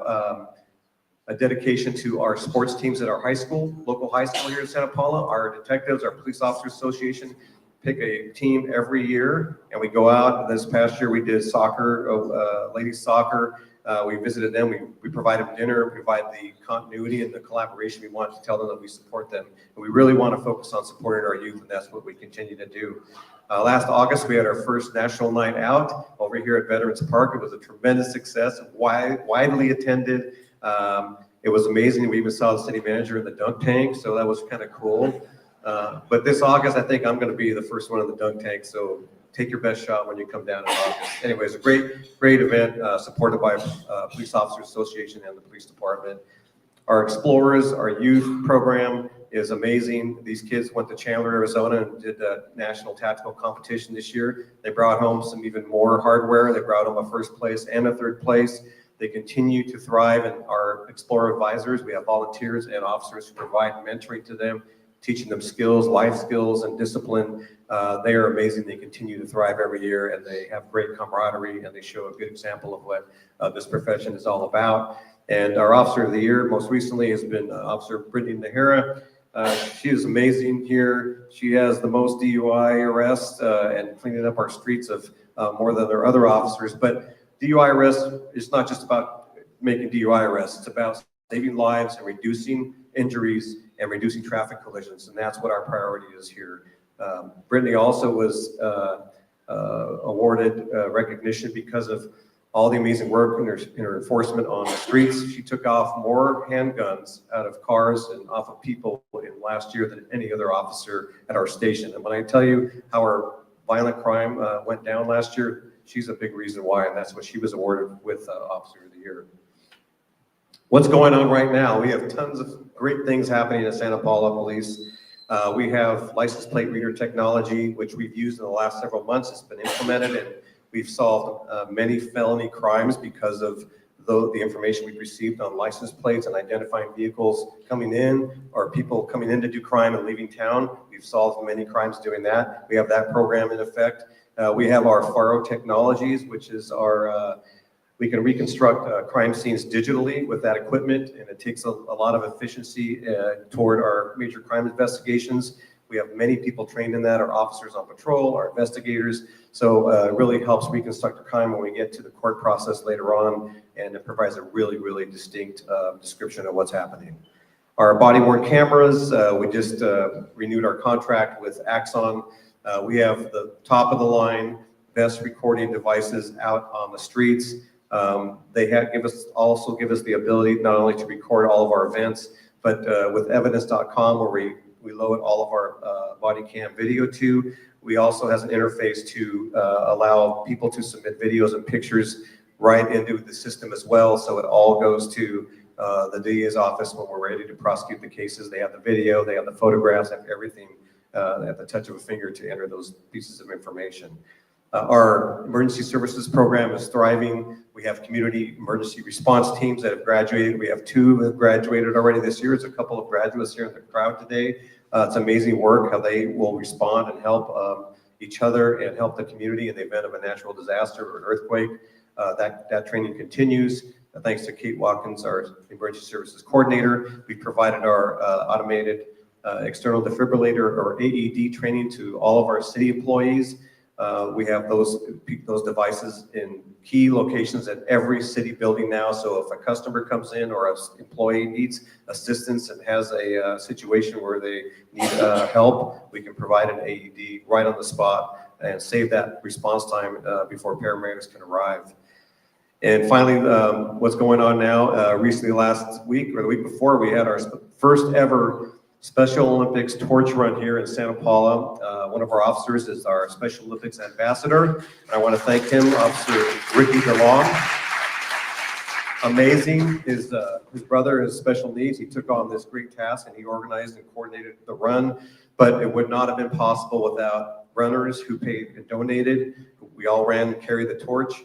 a dedication to our sports teams at our high school, local high school here in Santa Paula. Our detectives, our Police Officers Association, pick a team every year, and we go out. This past year, we did soccer, ladies soccer. We visited them. We provide them dinner, provide the continuity and the collaboration. We want to tell them that we support them. And we really want to focus on supporting our youth, and that's what we continue to do. Last August, we had our first national night out over here at Veterans Park. It was a tremendous success, widely attended. It was amazing. We even saw the city manager in the dunk tank, so that was kind of cool. But this August, I think I'm going to be the first one in the dunk tank, so take your best shot when you come down in August. Anyways, a great event supported by Police Officers Association and the Police Department. Our Explorers, our youth program is amazing. These kids went to Chandler, Arizona and did a national tactical competition this year. They brought home some even more hardware. They brought home a first place and a third place. They continue to thrive, and our Explorer advisors, we have volunteers and officers who provide mentoring to them, teaching them skills, life skills, and discipline. They are amazing. They continue to thrive every year, and they have great camaraderie, and they show a good example of what this profession is all about. And our Officer of the Year, most recently, has been Officer Brittany Nahara. She is amazing here. She has the most DUI arrests and cleaning up our streets of more than our other officers. But DUI arrests is not just about making DUI arrests. It's about saving lives and reducing injuries and reducing traffic collisions, and that's what our priority is here. Brittany also was awarded recognition because of all the amazing work in her enforcement on the streets. She took off more handguns out of cars and off of people in last year than any other officer at our station. And when I tell you how our violent crime went down last year, she's a big reason why, and that's what she was awarded with Officer of the Year. What's going on right now? We have tons of great things happening at Santa Paula Police. We have license plate reader technology, which we've used in the last several months. It's been implemented, and we've solved many felony crimes because of the information we've received on license plates and identifying vehicles coming in or people coming in to do crime and leaving town. We've solved many crimes doing that. We have that program in effect. We have our FARO technologies, which is our we can reconstruct crime scenes digitally with that equipment, and it takes a lot of efficiency toward our major crime investigations. We have many people trained in that, our officers on patrol, our investigators. So it really helps reconstruct a crime when we get to the court process later on, and it provides a really, really distinct description of what's happening. Our body-worn cameras, we just renewed our contract with Axon. We have the top of the line best recording devices out on the streets. They also give us the ability not only to record all of our events, but with evidence.com, where we load all of our body cam video to. We also has an interface to allow people to submit videos and pictures right into the system as well. So it all goes to the DA's office when we're ready to prosecute the cases. They have the video, they have the photographs, they have everything at the touch of a finger to enter those pieces of information. Our emergency services program is thriving. We have community emergency response teams that have graduated. We have 2 that have graduated already this year. There's a couple of graduates here in the crowd today. It's amazing work how they will respond and help each other and help the community in the event of a natural disaster or an earthquake. That training continues. Thanks to Kate Watkins, our emergency services coordinator, we provided our automated external defibrillator or AED training to all of our city employees. We have those devices in key locations at every city building now. So if a customer comes in or an employee needs assistance and has a situation where they need help, we can provide an AED right on the spot and save that response time before paramedics can arrive. And finally, what's going on now, recently last week or the week before, we had our first ever Special Olympics torch run here in Santa Paula. One of our officers is our Special Olympics ambassador. And I want to thank him, Officer Ricky DeLong. Amazing. His brother has special needs. He took on this great task and he organized and coordinated the run. But it would not have been possible without runners who paid and donated. We all ran and carried the torch.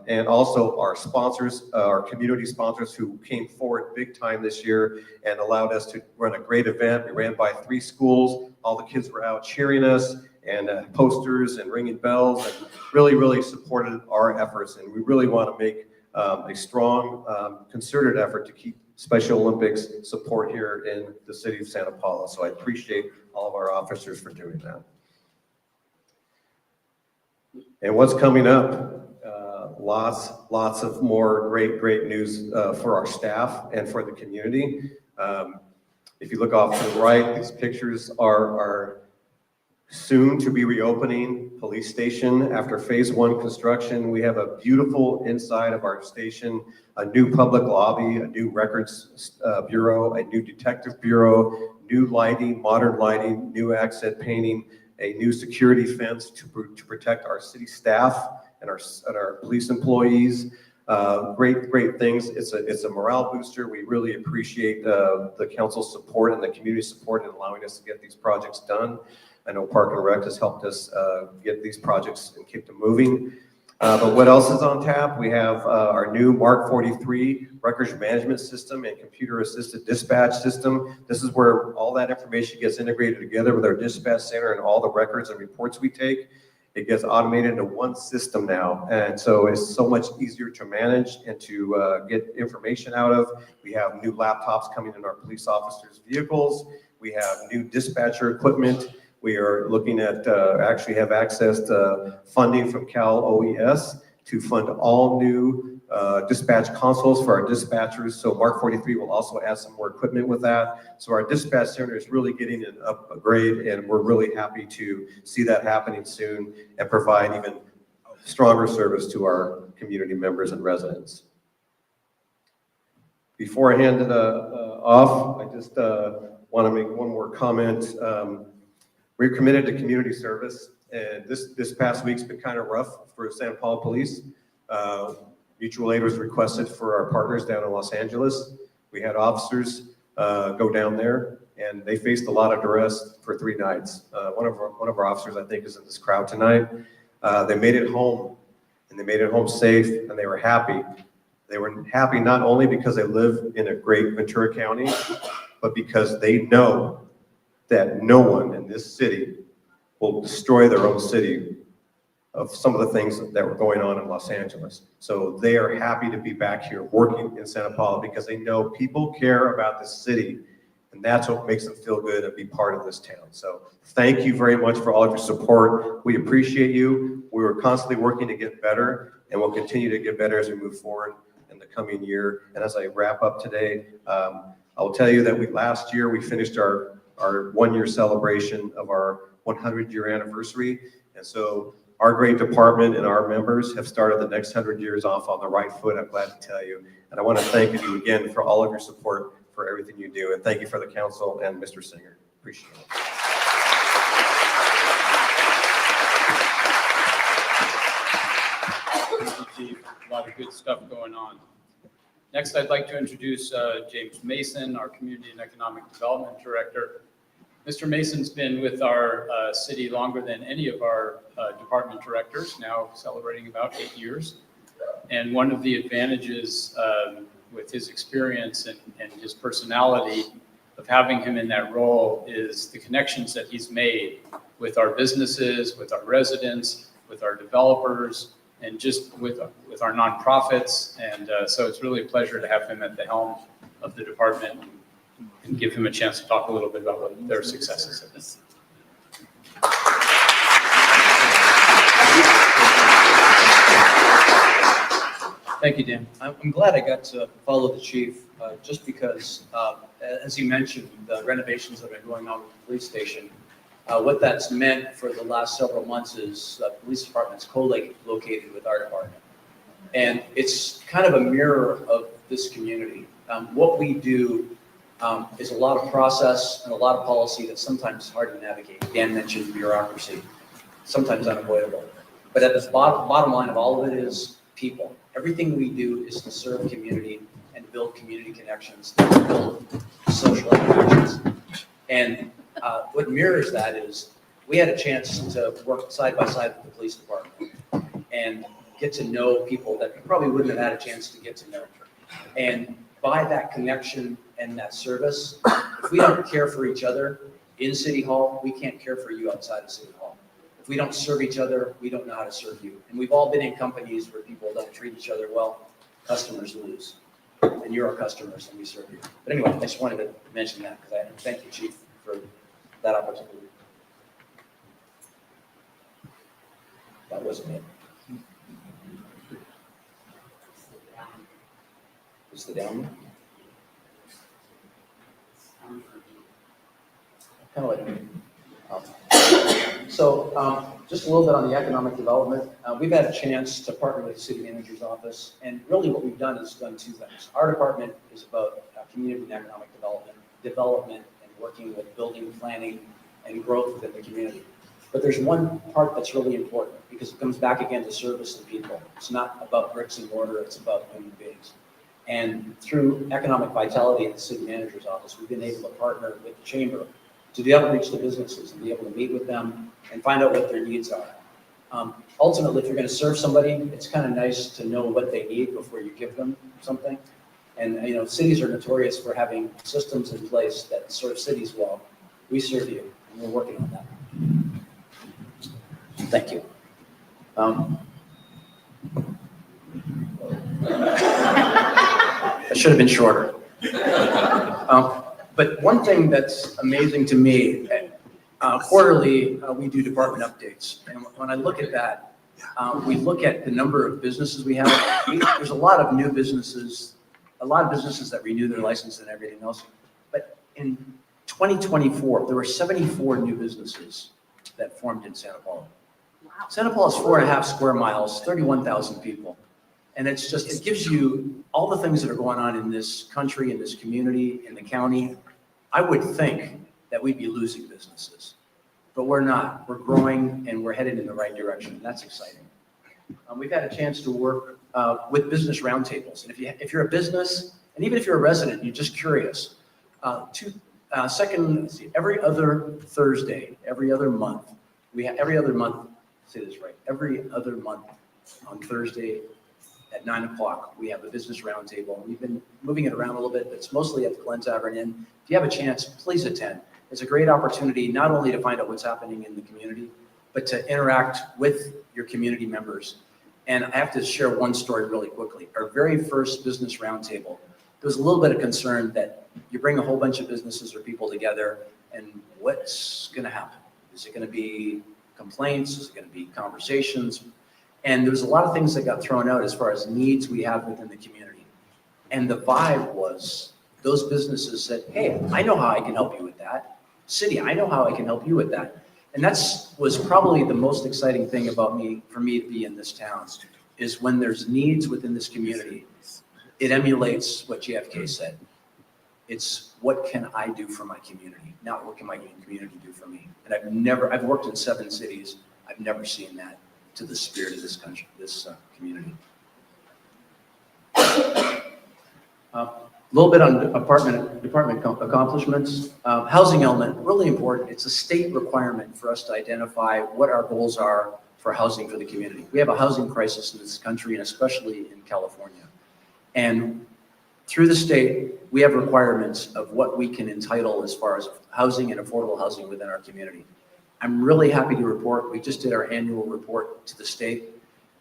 And also our sponsors, our community sponsors who came forward big time this year and allowed us to run a great event. We ran by 3 schools. All the kids were out cheering us and posters and ringing bells and really, really supported our efforts. And we really want to make a strong, concerted effort to keep Special Olympics support here in the city of Santa Paula. So I appreciate all of our officers for doing that. And what's coming up? Lots of more great news for our staff and for the community. If you look off to the right, these pictures are soon to be reopening police station after phase 1 construction. We have a beautiful inside of our station, a new public lobby, a new records bureau, a new detective bureau, new lighting, modern lighting, new accent painting, a new security fence to protect our city staff and our police employees. Great things. It's a morale booster. We really appreciate the council's support and the community support in allowing us to get these projects done. I know Park and Rec has helped us get these projects and keep them moving. But what else is on tap? We have our new Mark 43 records management system and computer assisted dispatch system. This is where all that information gets integrated together with our dispatch center and all the records and reports we take. It gets automated into one system now. And so it's so much easier to manage and to get information out of. We have new laptops coming in our police officers' vehicles. We have new dispatcher equipment. We are looking at, actually have access to funding from Cal OES to fund all new dispatch consoles for our dispatchers. So Mark 43 will also add some more equipment with that. So our dispatch center is really getting an upgrade, and we're really happy to see that happening soon and provide even stronger service to our community members and residents. Before I hand it off, I just want to make one more comment. We're committed to community service, and this past week's been kind of rough for Santa Paula Police. Mutual aid was requested for our partners down in Los Angeles. We had officers go down there, and they faced a lot of duress for 3 nights. One of our officers, I think, is in this crowd tonight. They made it home, and they made it home safe, and they were happy. They were happy not only because they live in a great Ventura County, but because they know that no one in this city will destroy their own city of some of the things that were going on in Los Angeles. So they are happy to be back here working in Santa Paula because they know people care about the city, and that's what makes them feel good and be part of this town. So thank you very much for all of your support. We appreciate you. We're constantly working to get better, and we'll continue to get better as we move forward in the coming year. And as I wrap up today, I'll tell you that last year we finished our 1-year celebration of our 100-year anniversary. And so our great department and our members have started the next 100 years off on the right foot, I'm glad to tell you. And I want to thank you again for all of your support for everything you do. And thank you for the council and Mr. Singer. Appreciate it. Thank you, Chief. A lot of good stuff going on. Next, I'd like to introduce James Mason, our Community and Economic Development Director. Mr. Mason's been with our city longer than any of our department directors, now celebrating about 8 years. And one of the advantages with his experience and his personality of having him in that role is the connections that he's made with our businesses, with our residents, with our developers, and just with our nonprofits. And so it's really a pleasure to have him at the helm of the department and give him a chance to talk a little bit about what their successes have been. Thank you, Dan. I'm glad I got to follow the chief, just because, as he mentioned, the renovations that have been going on with the police station, what that's meant for the last several months is the police department's co-located with our department. And it's kind of a mirror of this community. What we do is a lot of process and a lot of policy that's sometimes hard to navigate. Dan mentioned bureaucracy, sometimes unavoidable. But at the bottom line of all of it is people. Everything we do is to serve community and build community connections, to build social interactions. And what mirrors that is we had a chance to work side by side with the police department and get to know people that we probably wouldn't have had a chance to get to know. And by that connection and that service, if we don't care for each other in City Hall, we can't care for you outside of City Hall. If we don't serve each other, we don't know how to serve you. And we've all been in companies where people don't treat each other well, customers lose. And you're our customers and we serve you. But anyway, I just wanted to mention that because I thank you, Chief, for that opportunity. That wasn't it. Is the down one? Kind of like, so just a little bit on the economic development. We've had a chance to partner with the city manager's office, and really what we've done is done two things. Our department is about community and economic development and working with building, planning, and growth within the community. But there's one part that's really important because it comes back again to service and people. It's not about bricks and mortar, it's about human beings. And through economic vitality at the city manager's office, we've been able to partner with the chamber to be able to reach the businesses and be able to meet with them and find out what their needs are. Ultimately, if you're going to serve somebody, it's kind of nice to know what they need before you give them something. And you know, cities are notorious for having systems in place that serve cities well. We serve you, and we're working on that. Thank you. That should have been shorter. But one thing that's amazing to me, quarterly, we do department updates. And when I look at that, we look at the number of businesses we have. There's a lot of new businesses, that renew their license and everything else. But in 2024, there were 74 new businesses that formed in Santa Paula. Wow. Santa Paula is 4.5 square miles, 31,000 people. And it's just, it gives you all the things that are going on in this country, in this community, in the county. I would think that we'd be losing businesses, but we're not. We're growing and we're headed in the right direction. That's exciting. We've had a chance to work with business roundtables. And if you're a business, and even if you're a resident, you're just curious, every other Thursday, every other month, say this right, every other month on Thursday at 9 o'clock, we have a business roundtable. We've been moving it around a little bit, but it's mostly at the Glen Tavern Inn. If you have a chance, please attend. It's a great opportunity, not only to find out what's happening in the community, but to interact with your community members. And I have to share one story really quickly. Our very first business roundtable, there was a little bit of concern that you bring a whole bunch of businesses or people together, and what's going to happen? Is it going to be complaints? Is it going to be conversations? And there was a lot of things that got thrown out as far as needs we have within the community. And the vibe was those businesses said, hey, I know how I can help you with that. City, I know how I can help you with that. And was probably the most exciting thing for me to be in this town, is when there's needs within this community, it emulates what JFK said. It's what can I do for my community, not what can my community do for me. And I've worked in 7 cities. I've never seen that to the spirit of this country, this community. A little bit on department accomplishments. Housing element, really important. It's a state requirement for us to identify what our goals are for housing for the community. We have a housing crisis in this country, and especially in California. And through the state, we have requirements of what we can entitle as far as housing and affordable housing within our community. I'm really happy to report, we just did our annual report to the state,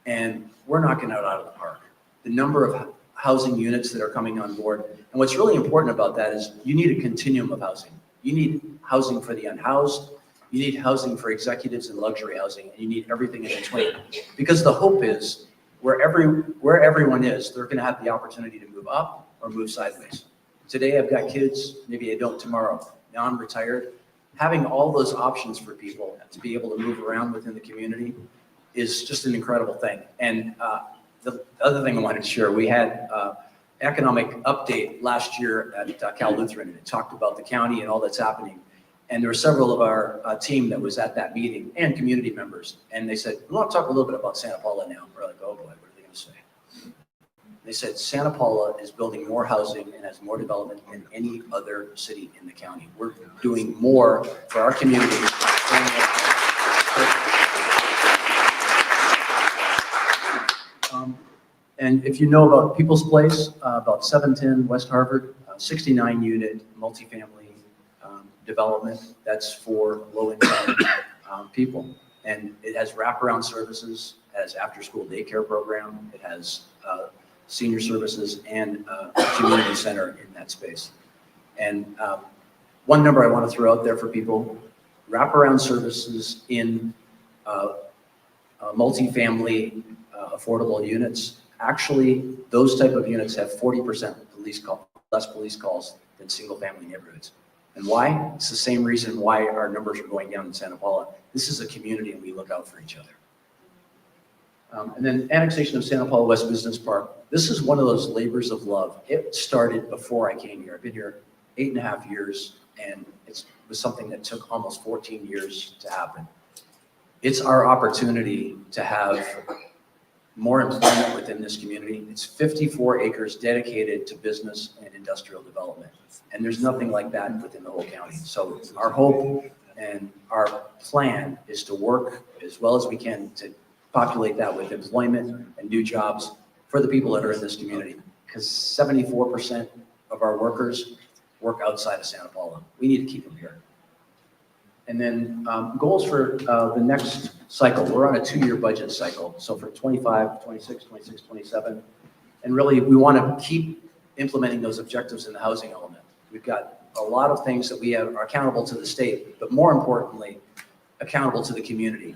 and we're knocking it out of the park. The number of housing units that are coming on board, and what's really important about that is you need a continuum of housing. You need housing for the unhoused, you need housing for executives and luxury housing, and you need everything in between. Because the hope is, where everyone is, they're gonna have the opportunity to move up or move sideways. Today I've got kids, maybe I don't tomorrow. Now I'm retired. Having all those options for people to be able to move around within the community is just an incredible thing. And the other thing I wanted to share, we had economic update last year at Cal Lutheran, and it talked about the county and all that's happening. And there were several of our team that was at that meeting and community members. And they said, we want to talk a little bit about Santa Paula now. We're like, oh boy, what are they going to say? They said Santa Paula is building more housing and has more development than any other city in the county. We're doing more for our community. And if you know about People's Place, about 710 West Harvard, 69 unit multifamily development, that's for low-income people. And it has wraparound services, it has after-school daycare program, it has senior services and a community center in that space. And one number I want to throw out there for people, wraparound services in multifamily affordable units. Actually, those type of units have 40% less police calls than single family neighborhoods. And why? It's the same reason why our numbers are going down in Santa Paula. This is a community and we look out for each other. And then annexation of Santa Paula West Business Park. This is one of those labors of love. It started before I came here. I've been here 8.5 years, and it was something that took almost 14 years to happen. It's our opportunity to have more employment within this community. It's 54 acres dedicated to business and industrial development. And there's nothing like that within the whole county. So our hope and our plan is to work as well as we can to populate that with employment and new jobs for the people that are in this community. Because 74% of our workers work outside of Santa Paula. We need to keep them here. And then goals for the next cycle. We're on a 2-year budget cycle. So for 25, 26, 26, 27. And really, we want to keep implementing those objectives in the housing element. We've got a lot of things that we are accountable to the state, but more importantly, accountable to the community.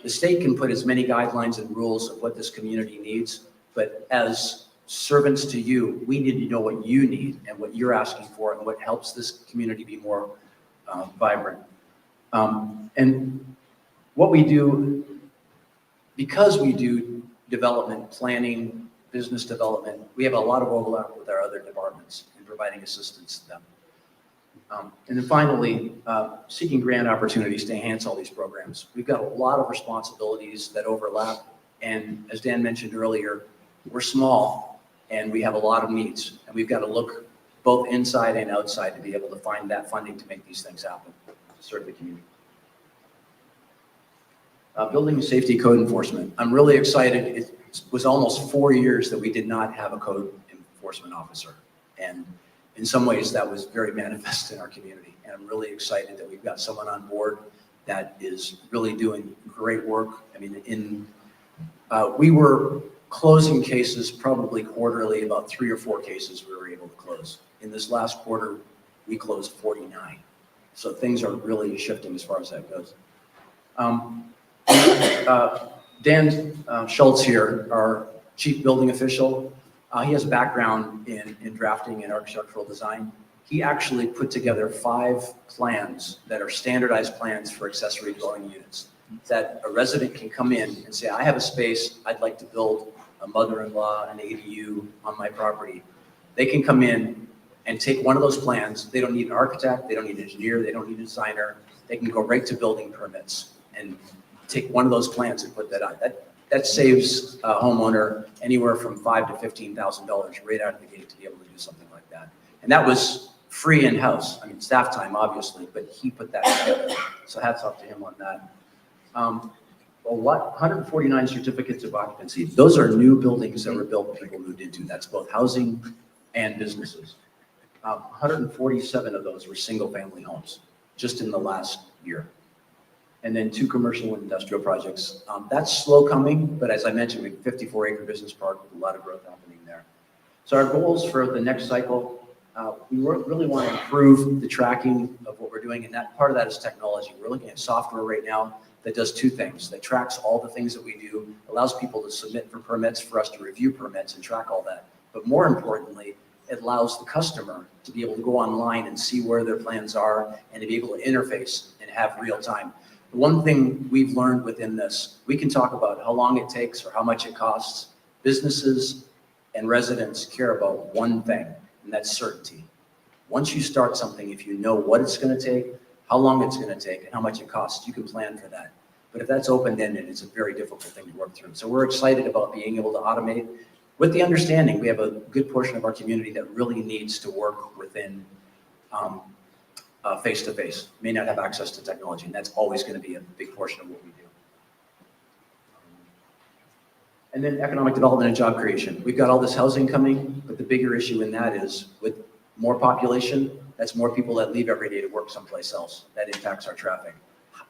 The state can put as many guidelines and rules of what this community needs, but as servants to you, we need to know what you need and what you're asking for and what helps this community be more vibrant. And what we do, because we do development, planning, business development, we have a lot of overlap with our other departments in providing assistance to them. And then finally, seeking grant opportunities to enhance all these programs. We've got a lot of responsibilities that overlap. And as Dan mentioned earlier, we're small and we have a lot of needs. And we've got to look both inside and outside to be able to find that funding to make these things happen, to serve the community. Building and safety code enforcement. I'm really excited. It was almost 4 years that we did not have a code enforcement officer. And in some ways that was very manifest in our community. And I'm really excited that we've got someone on board that is really doing great work. I mean, we were closing cases probably quarterly, about 3 or 4 cases we were able to close. In this last quarter, we closed 49. So things are really shifting as far as that goes. Dan Schultz here, our chief building official, he has a background in drafting and architectural design. He actually put together 5 plans that are standardized plans for accessory dwelling units that a resident can come in and say, I have a space, I'd like to build a mother-in-law, an ADU on my property. They can come in and take one of those plans. They don't need an architect, they don't need an engineer, they don't need a designer. They can go right to building permits and take one of those plans and put that on. That saves a homeowner anywhere from $5,000 to $15,000 right out of the gate to be able to do something like that. And that was free in-house. I mean, staff time, obviously, but he put that together. So hats off to him on that. 149 certificates of occupancy. Those are new buildings that were built, people moved into. That's both housing and businesses. 147 of those were single-family homes, just in the last year. And then 2 commercial and industrial projects. That's slow coming, but as I mentioned, we have 54-acre business park with a lot of growth happening there. So our goals for the next cycle, we really want to improve the tracking of what we're doing, and that part of that is technology. We're looking at software right now that does 2 things, that tracks all the things that we do, allows people to submit for permits, for us to review permits and track all that. But more importantly, it allows the customer to be able to go online and see where their plans are and to be able to interface and have real time. The one thing we've learned within this, we can talk about how long it takes or how much it costs. Businesses and residents care about one thing, and that's certainty. Once you start something, if you know what it's going to take, how long it's going to take, and how much it costs, you can plan for that. But if that's open-ended, it's a very difficult thing to work through. So we're excited about being able to automate with the understanding we have a good portion of our community that really needs to work within face-to-face, may not have access to technology, and that's always going to be a big portion of what we do. And then economic development and job creation. We've got all this housing coming, but the bigger issue in that is with more population, that's more people that leave every day to work someplace else. That impacts our traffic.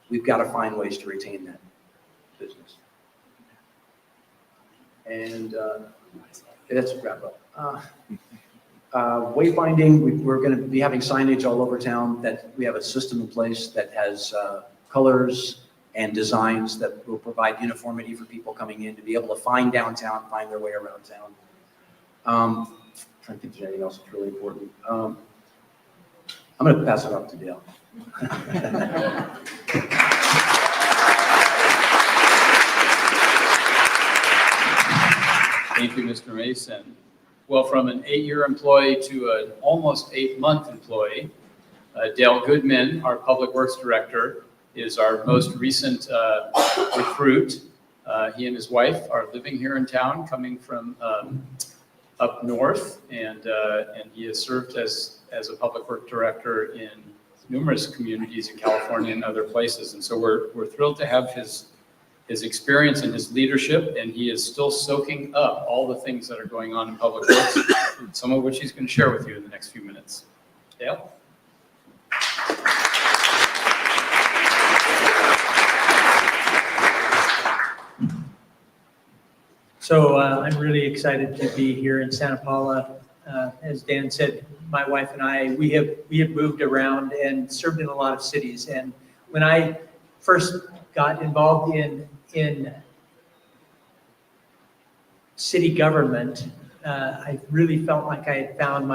We've got to find ways to retain that business. And that's a wrap up. Wayfinding, we're going to be having signage all over town, that we have a system in place that has colors and designs that will provide uniformity for people coming in to be able to find downtown, find their way around town. I'm trying to think if there's anything else that's really important. I'm going to pass it off to Dale. Thank you, Mr. Mason. Well, from an 8-year employee to an almost 8-month employee, Dale Goodman, our Public Works Director, is our most recent recruit. He and his wife are living here in town, coming from up north, and he has served as a Public Works Director in numerous communities in California and other places. And so we're thrilled to have his experience and his leadership, and he is still soaking up all the things that are going on in public works, some of which he's going to share with you in the next few minutes. Dale? So I'm really excited to be here in Santa Paula. As Dan said, my wife and I, we have moved around and served in a lot of cities. And when I first got involved in city government, I really felt like I had found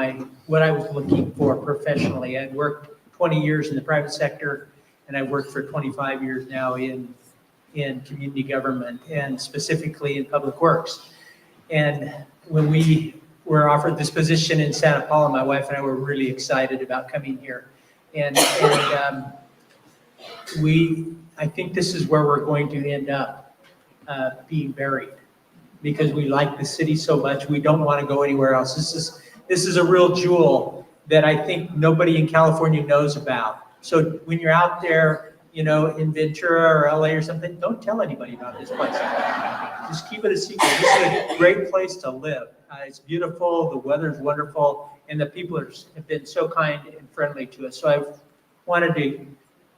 what I was looking for professionally. I'd worked 20 years in the private sector, and I worked for 25 years now in community government, and specifically in public works. And when we were offered this position in Santa Paula, my wife and I were really excited about coming here. And I think this is where we're going to end up being buried, because we like the city so much. We don't want to go anywhere else. This is a real jewel that I think nobody in California knows about. So when you're out there, in Ventura or LA or something, don't tell anybody about this place. Just keep it a secret. This is a great place to live. It's beautiful, the weather's wonderful, and the people have been so kind and friendly to us. So I wanted to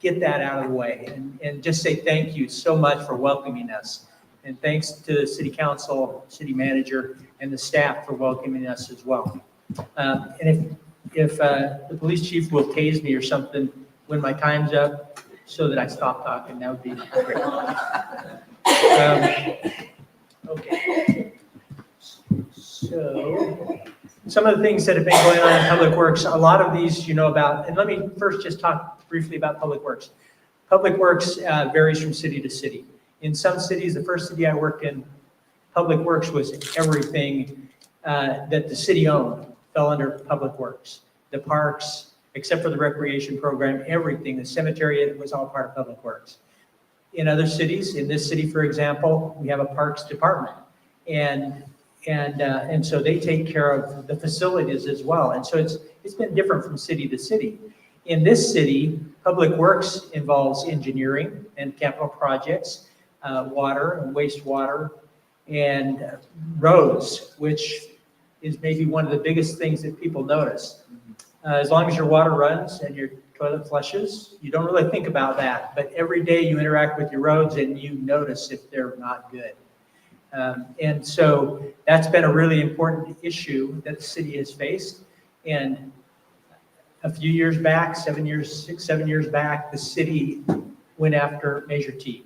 get that out of the way and just say thank you so much for welcoming us. And thanks to the city council, city manager, and the staff for welcoming us as well. And if the police chief will tase me or something when my time's up, so that I stop talking, that would be great. Okay. So some of the things that have been going on in public works, a lot of these you know about, and let me first just talk briefly about public works. Public works varies from city to city. In some cities, the first city I worked in, public works was everything that the city owned fell under public works. The parks, except for the recreation program, everything, the cemetery, it was all part of public works. In other cities, in this city, for example, we have a parks department. And so they take care of the facilities as well. And so it's been different from city to city. In this city, public works involves engineering and capital projects, water and wastewater, and roads, which is maybe one of the biggest things that people notice. As long as your water runs and your toilet flushes, you don't really think about that. But every day you interact with your roads and you notice if they're not good. And so that's been a really important issue that the city has faced. And a few years back, 7 years back, the city went after Measure T.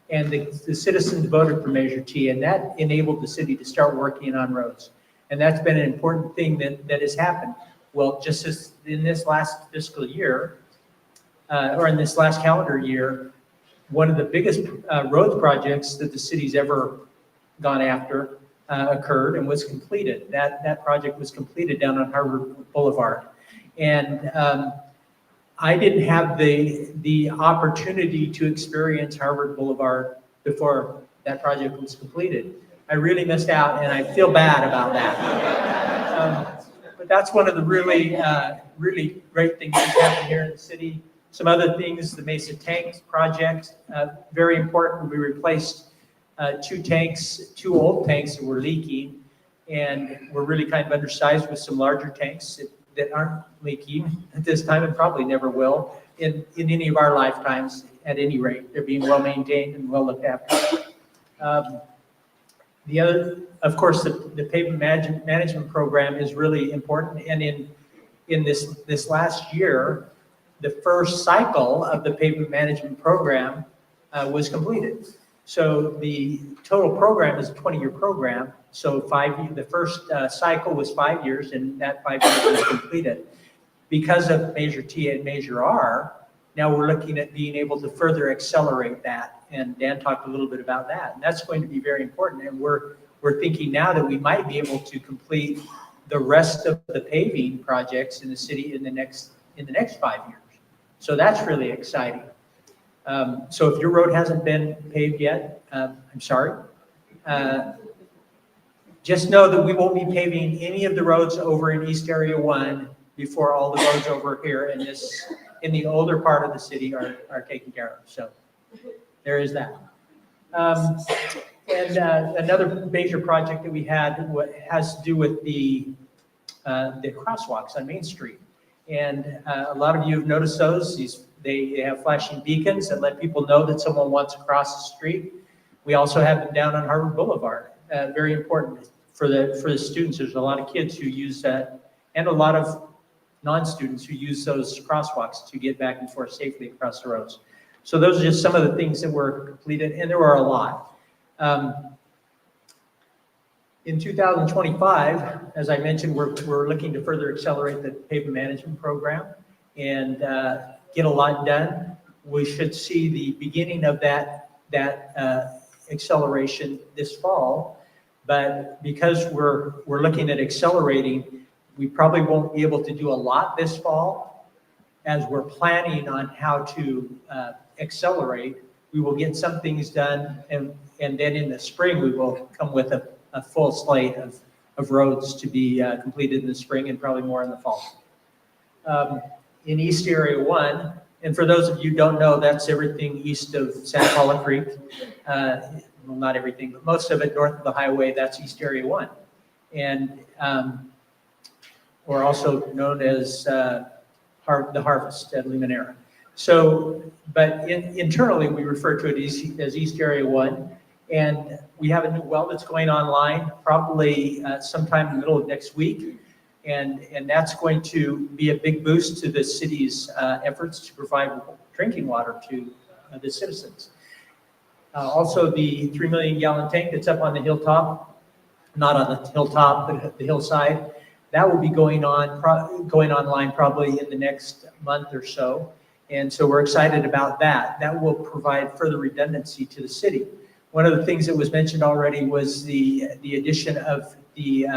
And the citizens voted for Measure T, and that enabled the city to start working on roads. And that's been an important thing that has happened. Well, just as in this last fiscal year, or in this last calendar year, one of the biggest road projects that the city's ever gone after occurred and was completed. That project was completed down on Harvard Boulevard. And I didn't have the opportunity to experience Harvard Boulevard before that project was completed. I really missed out, and I feel bad about that. But that's one of the really great things that's happened here in the city. Some other things, the Mesa Tank project, very important. We replaced two old tanks that were leaking, and we're really kind of undersized with some larger tanks that aren't leaking at this time and probably never will in any of our lifetimes at any rate. They're being well maintained and well looked after. The other, of course, the pavement management program is really important. And in this last year, the first cycle of the pavement management program was completed. So the total program is a 20-year program. So the first cycle was 5 years, and that 5 years was completed. Because of Measure T and Measure R, now we're looking at being able to further accelerate that. And Dan talked a little bit about that. And that's going to be very important. And we're thinking now that we might be able to complete the rest of the paving projects in the city in the next 5 years. So that's really exciting. So if your road hasn't been paved yet, I'm sorry. Just know that we won't be paving any of the roads over in East Area 1 before all the roads over here in the older part of the city are taken care of. So there is that. And another major project that we had has to do with the crosswalks on Main Street. And a lot of you have noticed those. They have flashing beacons that let people know that someone wants to cross the street. We also have them down on Harvard Boulevard. Very important for the students. There's a lot of kids who use that, and a lot of non-students who use those crosswalks to get back and forth safely across the roads. So those are just some of the things that were completed, and there were a lot. In 2025, as I mentioned, we're looking to further accelerate the pavement management program and get a lot done. We should see the beginning of that acceleration this fall, but because we're looking at accelerating, we probably won't be able to do a lot this fall. As we're planning on how to accelerate, we will get some things done, and then in the spring we will come with a full slate of roads to be completed in the spring and probably more in the fall. In East Area 1, and for those of you who don't know, that's everything east of Santa Paula Creek. Well, not everything, but most of it north of the highway, that's East Area 1. And or also known as the Harvest at Limonera. So, but internally we refer to it as East Area 1. And we have a new well that's going online probably sometime in the middle of next week. And that's going to be a big boost to the city's efforts to provide drinking water to the citizens. Also, the 3 million gallon tank that's up on the hilltop, not on the hilltop, but the hillside, that will be going online probably in the next month or so. And so we're excited about that. That will provide further redundancy to the city. One of the things that was mentioned already was the addition of the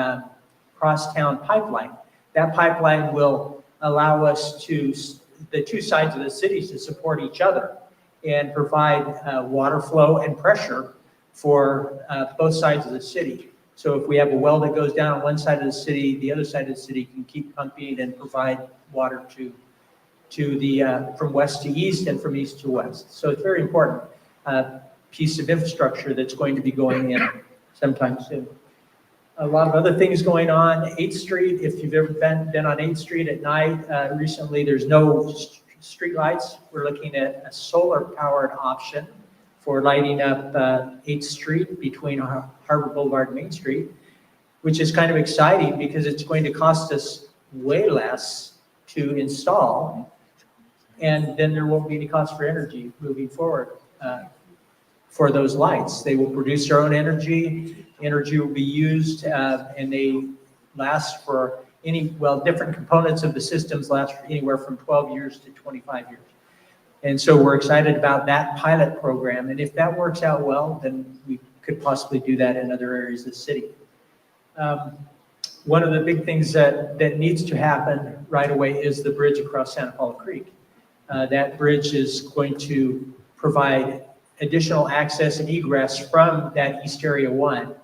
crosstown pipeline. That pipeline will allow us the two sides of the cities to support each other and provide water flow and pressure for both sides of the city. So if we have a well that goes down on one side of the city, the other side of the city can keep pumping and provide water to the from west to east and from east to west. So it's very important piece of infrastructure that's going to be going in sometime soon. a lot of other things going on. 8th Street, if you've ever been on 8th Street at night, recently there's no street lights. We're looking at a solar-powered option for lighting up 8th Street between Harbor Boulevard and Main Street, which is kind of exciting because it's going to cost us way less to install, and then there won't be any cost for energy moving forward for those lights. They will produce their own energy. Energy will be used, and they last for different components of the systems last for anywhere from 12 years to 25 years. And so we're excited about that pilot program. And if that works out well, then we could possibly do that in other areas of the city. One of the big things that needs to happen right away is the bridge across Santa Paula Creek. That bridge is going to provide additional access and egress from that East Area 1.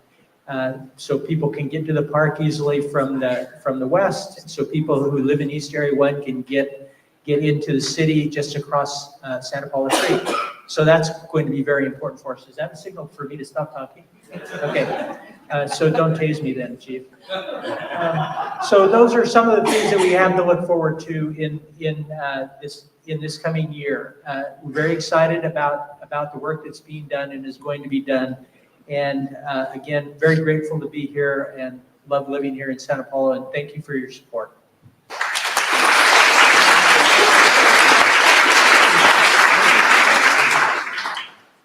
So people can get to the park easily from the west. So people who live in East Area 1 can get into the city just across Santa Paula Creek. So that's going to be very important for us. Is that a signal for me to stop talking? Okay. So don't tase me then, Chief. So those are some of the things that we have to look forward to in this coming year. We're very excited about the work that's being done and is going to be done. And again, very grateful to be here and love living here in Santa Paula, and thank you for your support.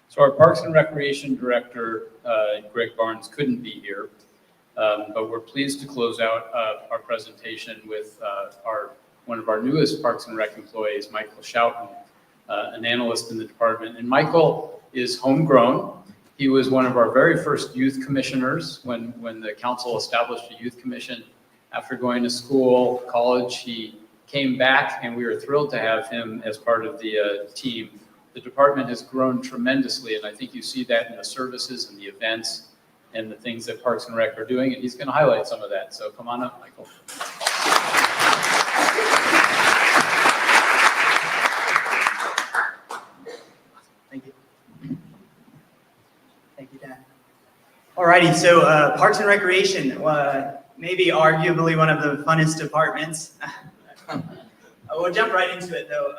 So our Parks and Recreation Director, Greg Barnes, couldn't be here, but we're pleased to close out our presentation with one of our newest Parks and Rec employees, Michael Schouten, an analyst in the department. And Michael is homegrown. He was one of our very first youth commissioners when the council established a youth commission. After going to school, college, he came back, and we were thrilled to have him as part of the team. The department has grown tremendously, and I think you see that in the services and the events and the things that Parks and Rec are doing, and he's going to highlight some of that. So come on up, Michael. Thank you. Thank you, Dan. Alrighty, so Parks and Recreation, maybe arguably one of the funnest departments. We'll jump right into it though.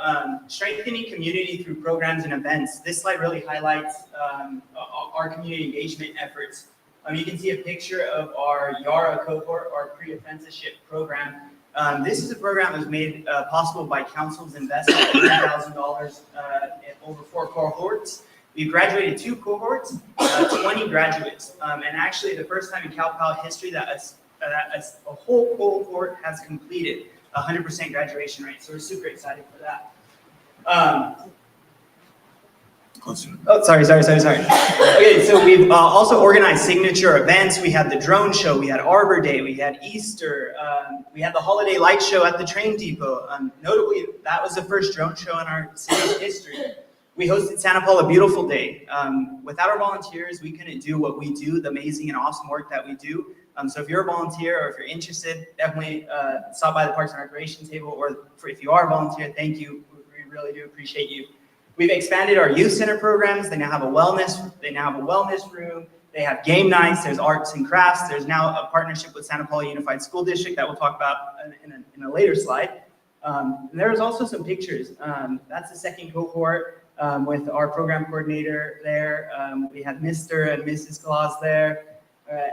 Strengthening community through programs and events. This slide really highlights our community engagement efforts. You can see a picture of our YARA cohort, our pre-apprenticeship program. This is a program that was made possible by council's investment of $1,000 over 4 cohorts. We've graduated 2 cohorts, 20 graduates. And actually the first time in Cal Poly history that a whole cohort has completed 100% graduation rate. So we're super excited for that. Oh, sorry. Okay, so we've also organized signature events. We had the drone show, we had Arbor Day, we had Easter, we had the holiday light show at the train depot. Notably, that was the first drone show in our city's history. We hosted Santa Paula Beautiful Day. Without our volunteers, we couldn't do what we do, the amazing and awesome work that we do. So if you're a volunteer or if you're interested, definitely stop by the Parks and Recreation table, or if you are a volunteer, thank you. We really do appreciate you. We've expanded our youth center programs. They now have a wellness room. They have game nights. There's arts and crafts. There's now a partnership with Santa Paula Unified School District that we'll talk about in a later slide. And there's also some pictures. That's the second cohort with our program coordinator there. We had Mr. and Mrs. Claus there.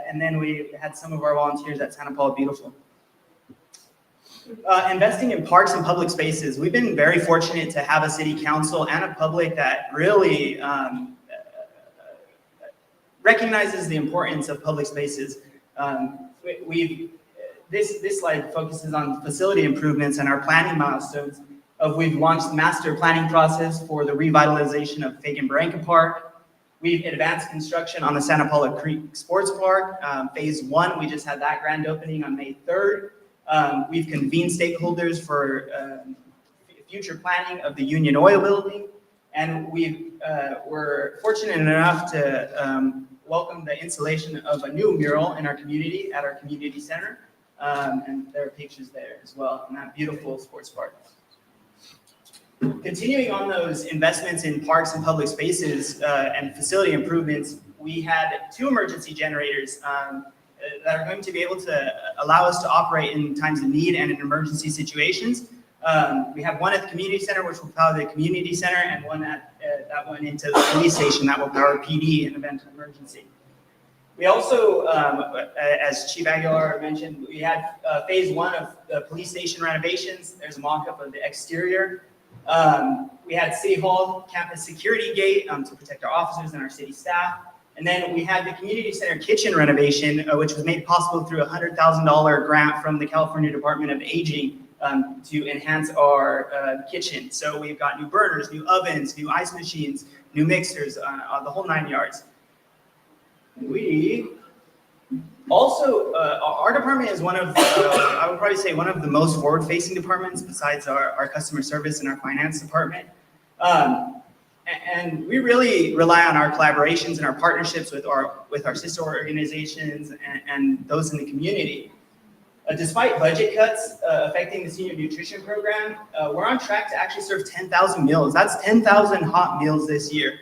And then we had some of our volunteers at Santa Paula Beautiful. Investing in parks and public spaces. We've been very fortunate to have a city council and a public that really recognizes the importance of public spaces. This slide focuses on facility improvements and our planning milestones. We've launched the master planning process for the revitalization of Fagan Barranca Park. We've advanced construction on the Santa Paula Creek Sports Park. Phase 1, we just had that grand opening on May 3rd. We've convened stakeholders for future planning of the Union Oil Building. And we're fortunate enough to welcome the installation of a new mural in our community at our community center. And there are pictures there as well in that beautiful sports park. Continuing on those investments in parks and public spaces and facility improvements, we had 2 emergency generators that are going to be able to allow us to operate in times of need and in emergency situations. We have one at the community center, which will power the community center, and one at that one into the police station that will power PD in event of emergency. We also, as Chief Aguilar mentioned, we had phase one of the police station renovations. There's a mock-up of the exterior. We had City Hall campus security gate to protect our officers and our city staff. And then we had the community center kitchen renovation, which was made possible through a $100,000 grant from the California Department of Aging to enhance our kitchen. So we've got new burners, new ovens, new ice machines, new mixers, the whole 9 yards. We also, our department is one of, I would probably say one of the most forward-facing departments besides our customer service and our finance department. And we really rely on our collaborations and our partnerships with our sister organizations and those in the community. Despite budget cuts affecting the senior nutrition program, we're on track to actually serve 10,000 meals. That's 10,000 hot meals this year.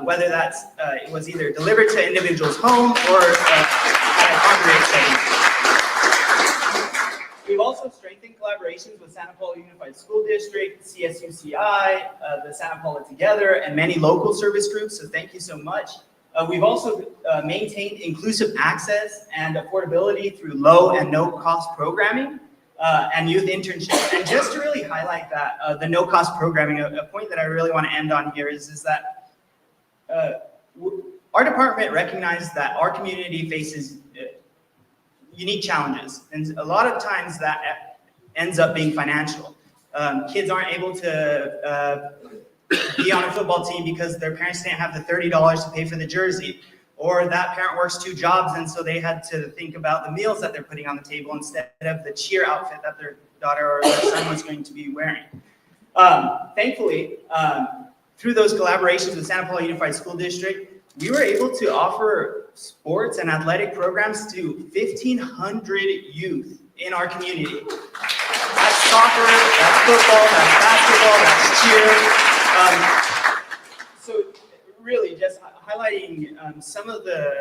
Whether that's it was either delivered to individuals' home or at a congregate setting. We've also strengthened collaborations with Santa Paula Unified School District, CSUCI, the Santa Paula Together, and many local service groups, so thank you so much. We've also maintained inclusive access and affordability through low and no-cost programming and youth internships. And just to really highlight that, the no-cost programming, a point that I really want to end on here is that our department recognized that our community faces unique challenges, and a lot of times that ends up being financial. Kids aren't able to be on a football team because their parents didn't have the $30 to pay for the jersey, or that parent works 2 jobs and so they had to think about the meals that they're putting on the table instead of the cheer outfit that their daughter or their son was going to be wearing. Thankfully, through those collaborations with Santa Paula Unified School District, we were able to offer sports and athletic programs to 1,500 youth in our community. That's soccer, that's football, that's basketball, that's cheer. So really just highlighting some of the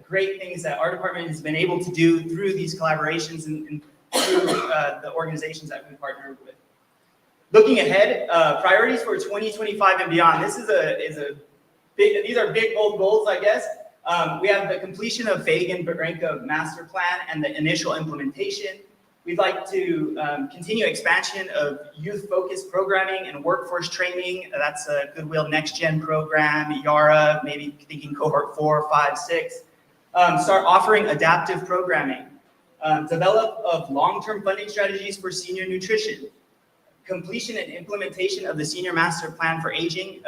great things that our department has been able to do through these collaborations and through the organizations that we partner with. Looking ahead, priorities for 2025 and beyond. This is these are big, bold goals, I guess. We have the completion of Fagan-Barranca master plan and the initial implementation. We'd like to continue expansion of youth-focused programming and workforce training. That's a Goodwill Next Gen program, YARA, maybe thinking cohort 4, 5, 6. Start offering adaptive programming. Develop of long-term funding strategies for senior nutrition. Completion and implementation of the Senior Master Plan for Aging.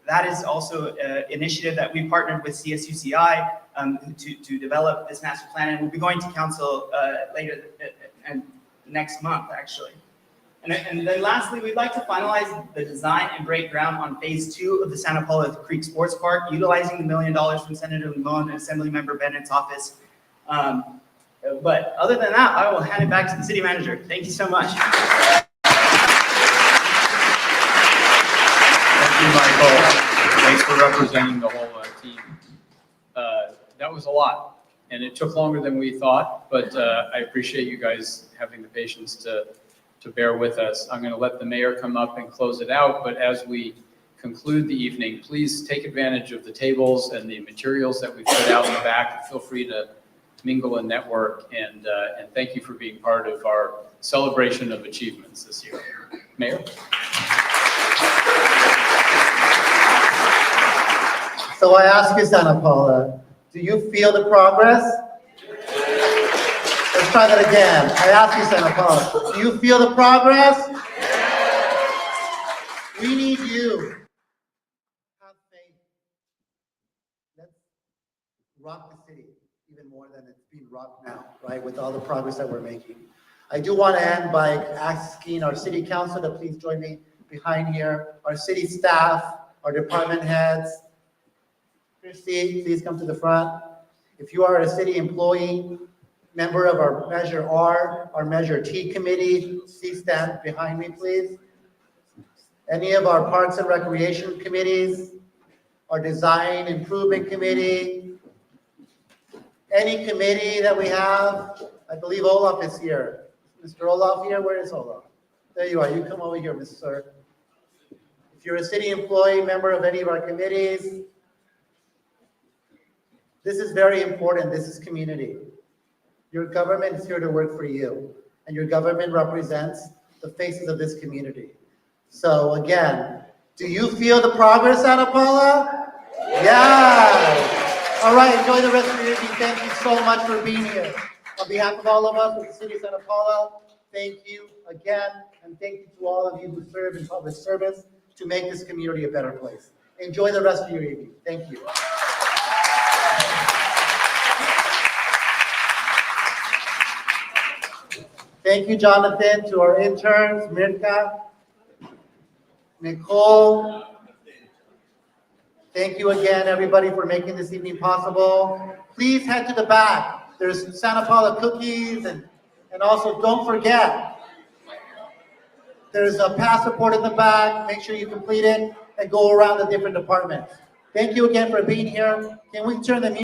That is also an initiative that we partnered with CSUCI to develop this master plan, and we'll be going to council later and next month, actually. And then lastly, we'd like to finalize the design and break ground on phase 2 of the Santa Paula Creek Sports Park, utilizing the $1 million from Senator Limon and Assemblymember Bennett's office. But other than that, I will hand it back to the city manager. Thank you so much. Thank you, Michael. Thanks for representing the whole team. That was a lot, and it took longer than we thought, but I appreciate you guys having the patience to bear with us. I'm going to let the mayor come up and close it out, but as we conclude the evening, please take advantage of the tables and the materials that we put out in the back. Feel free to mingle and network, and thank you for being part of our celebration of achievements this year. Mayor? So I ask you, Santa Paula, do you feel the progress? Let's try that again. I ask you, Santa Paula, do you feel the progress? We need you. Have faith. Let's rock the city even more than it's being rocked now, right, with all the progress that we're making. I do want to end by asking our city council to please join me behind here, our city staff, our department heads. Christy, please come to the front. If you are a city employee, member of our Measure R, our Measure T committee, please stand behind me, please. Any of our Parks and Recreation committees, our Design Improvement Committee, Any committee that we have, I believe Olaf is here. Mr. Olaf here, where is Olaf? There you are, you come over here, Mr. Sir. If you're a city employee, member of any of our committees, this is very important, this is community. Your government is here to work for you, and your government represents the faces of this community. So again, do you feel the progress, Santa Paula? Yeah. All right, enjoy the rest of your evening. Thank you so much for being here. On behalf of all of us with the city of Santa Paula, thank you again, and thank you to all of you who serve in public service to make this community a better place. Enjoy the rest of your evening. Thank you. Thank you, Jonathan, to our interns, Mirka, Nicole. Thank you again, everybody, for making this evening possible. Please head to the back. There's Santa Paula cookies, and also don't forget, there's a pass report in the back. Make sure you complete it and go around the different departments. Thank you again for being here. Can we turn the music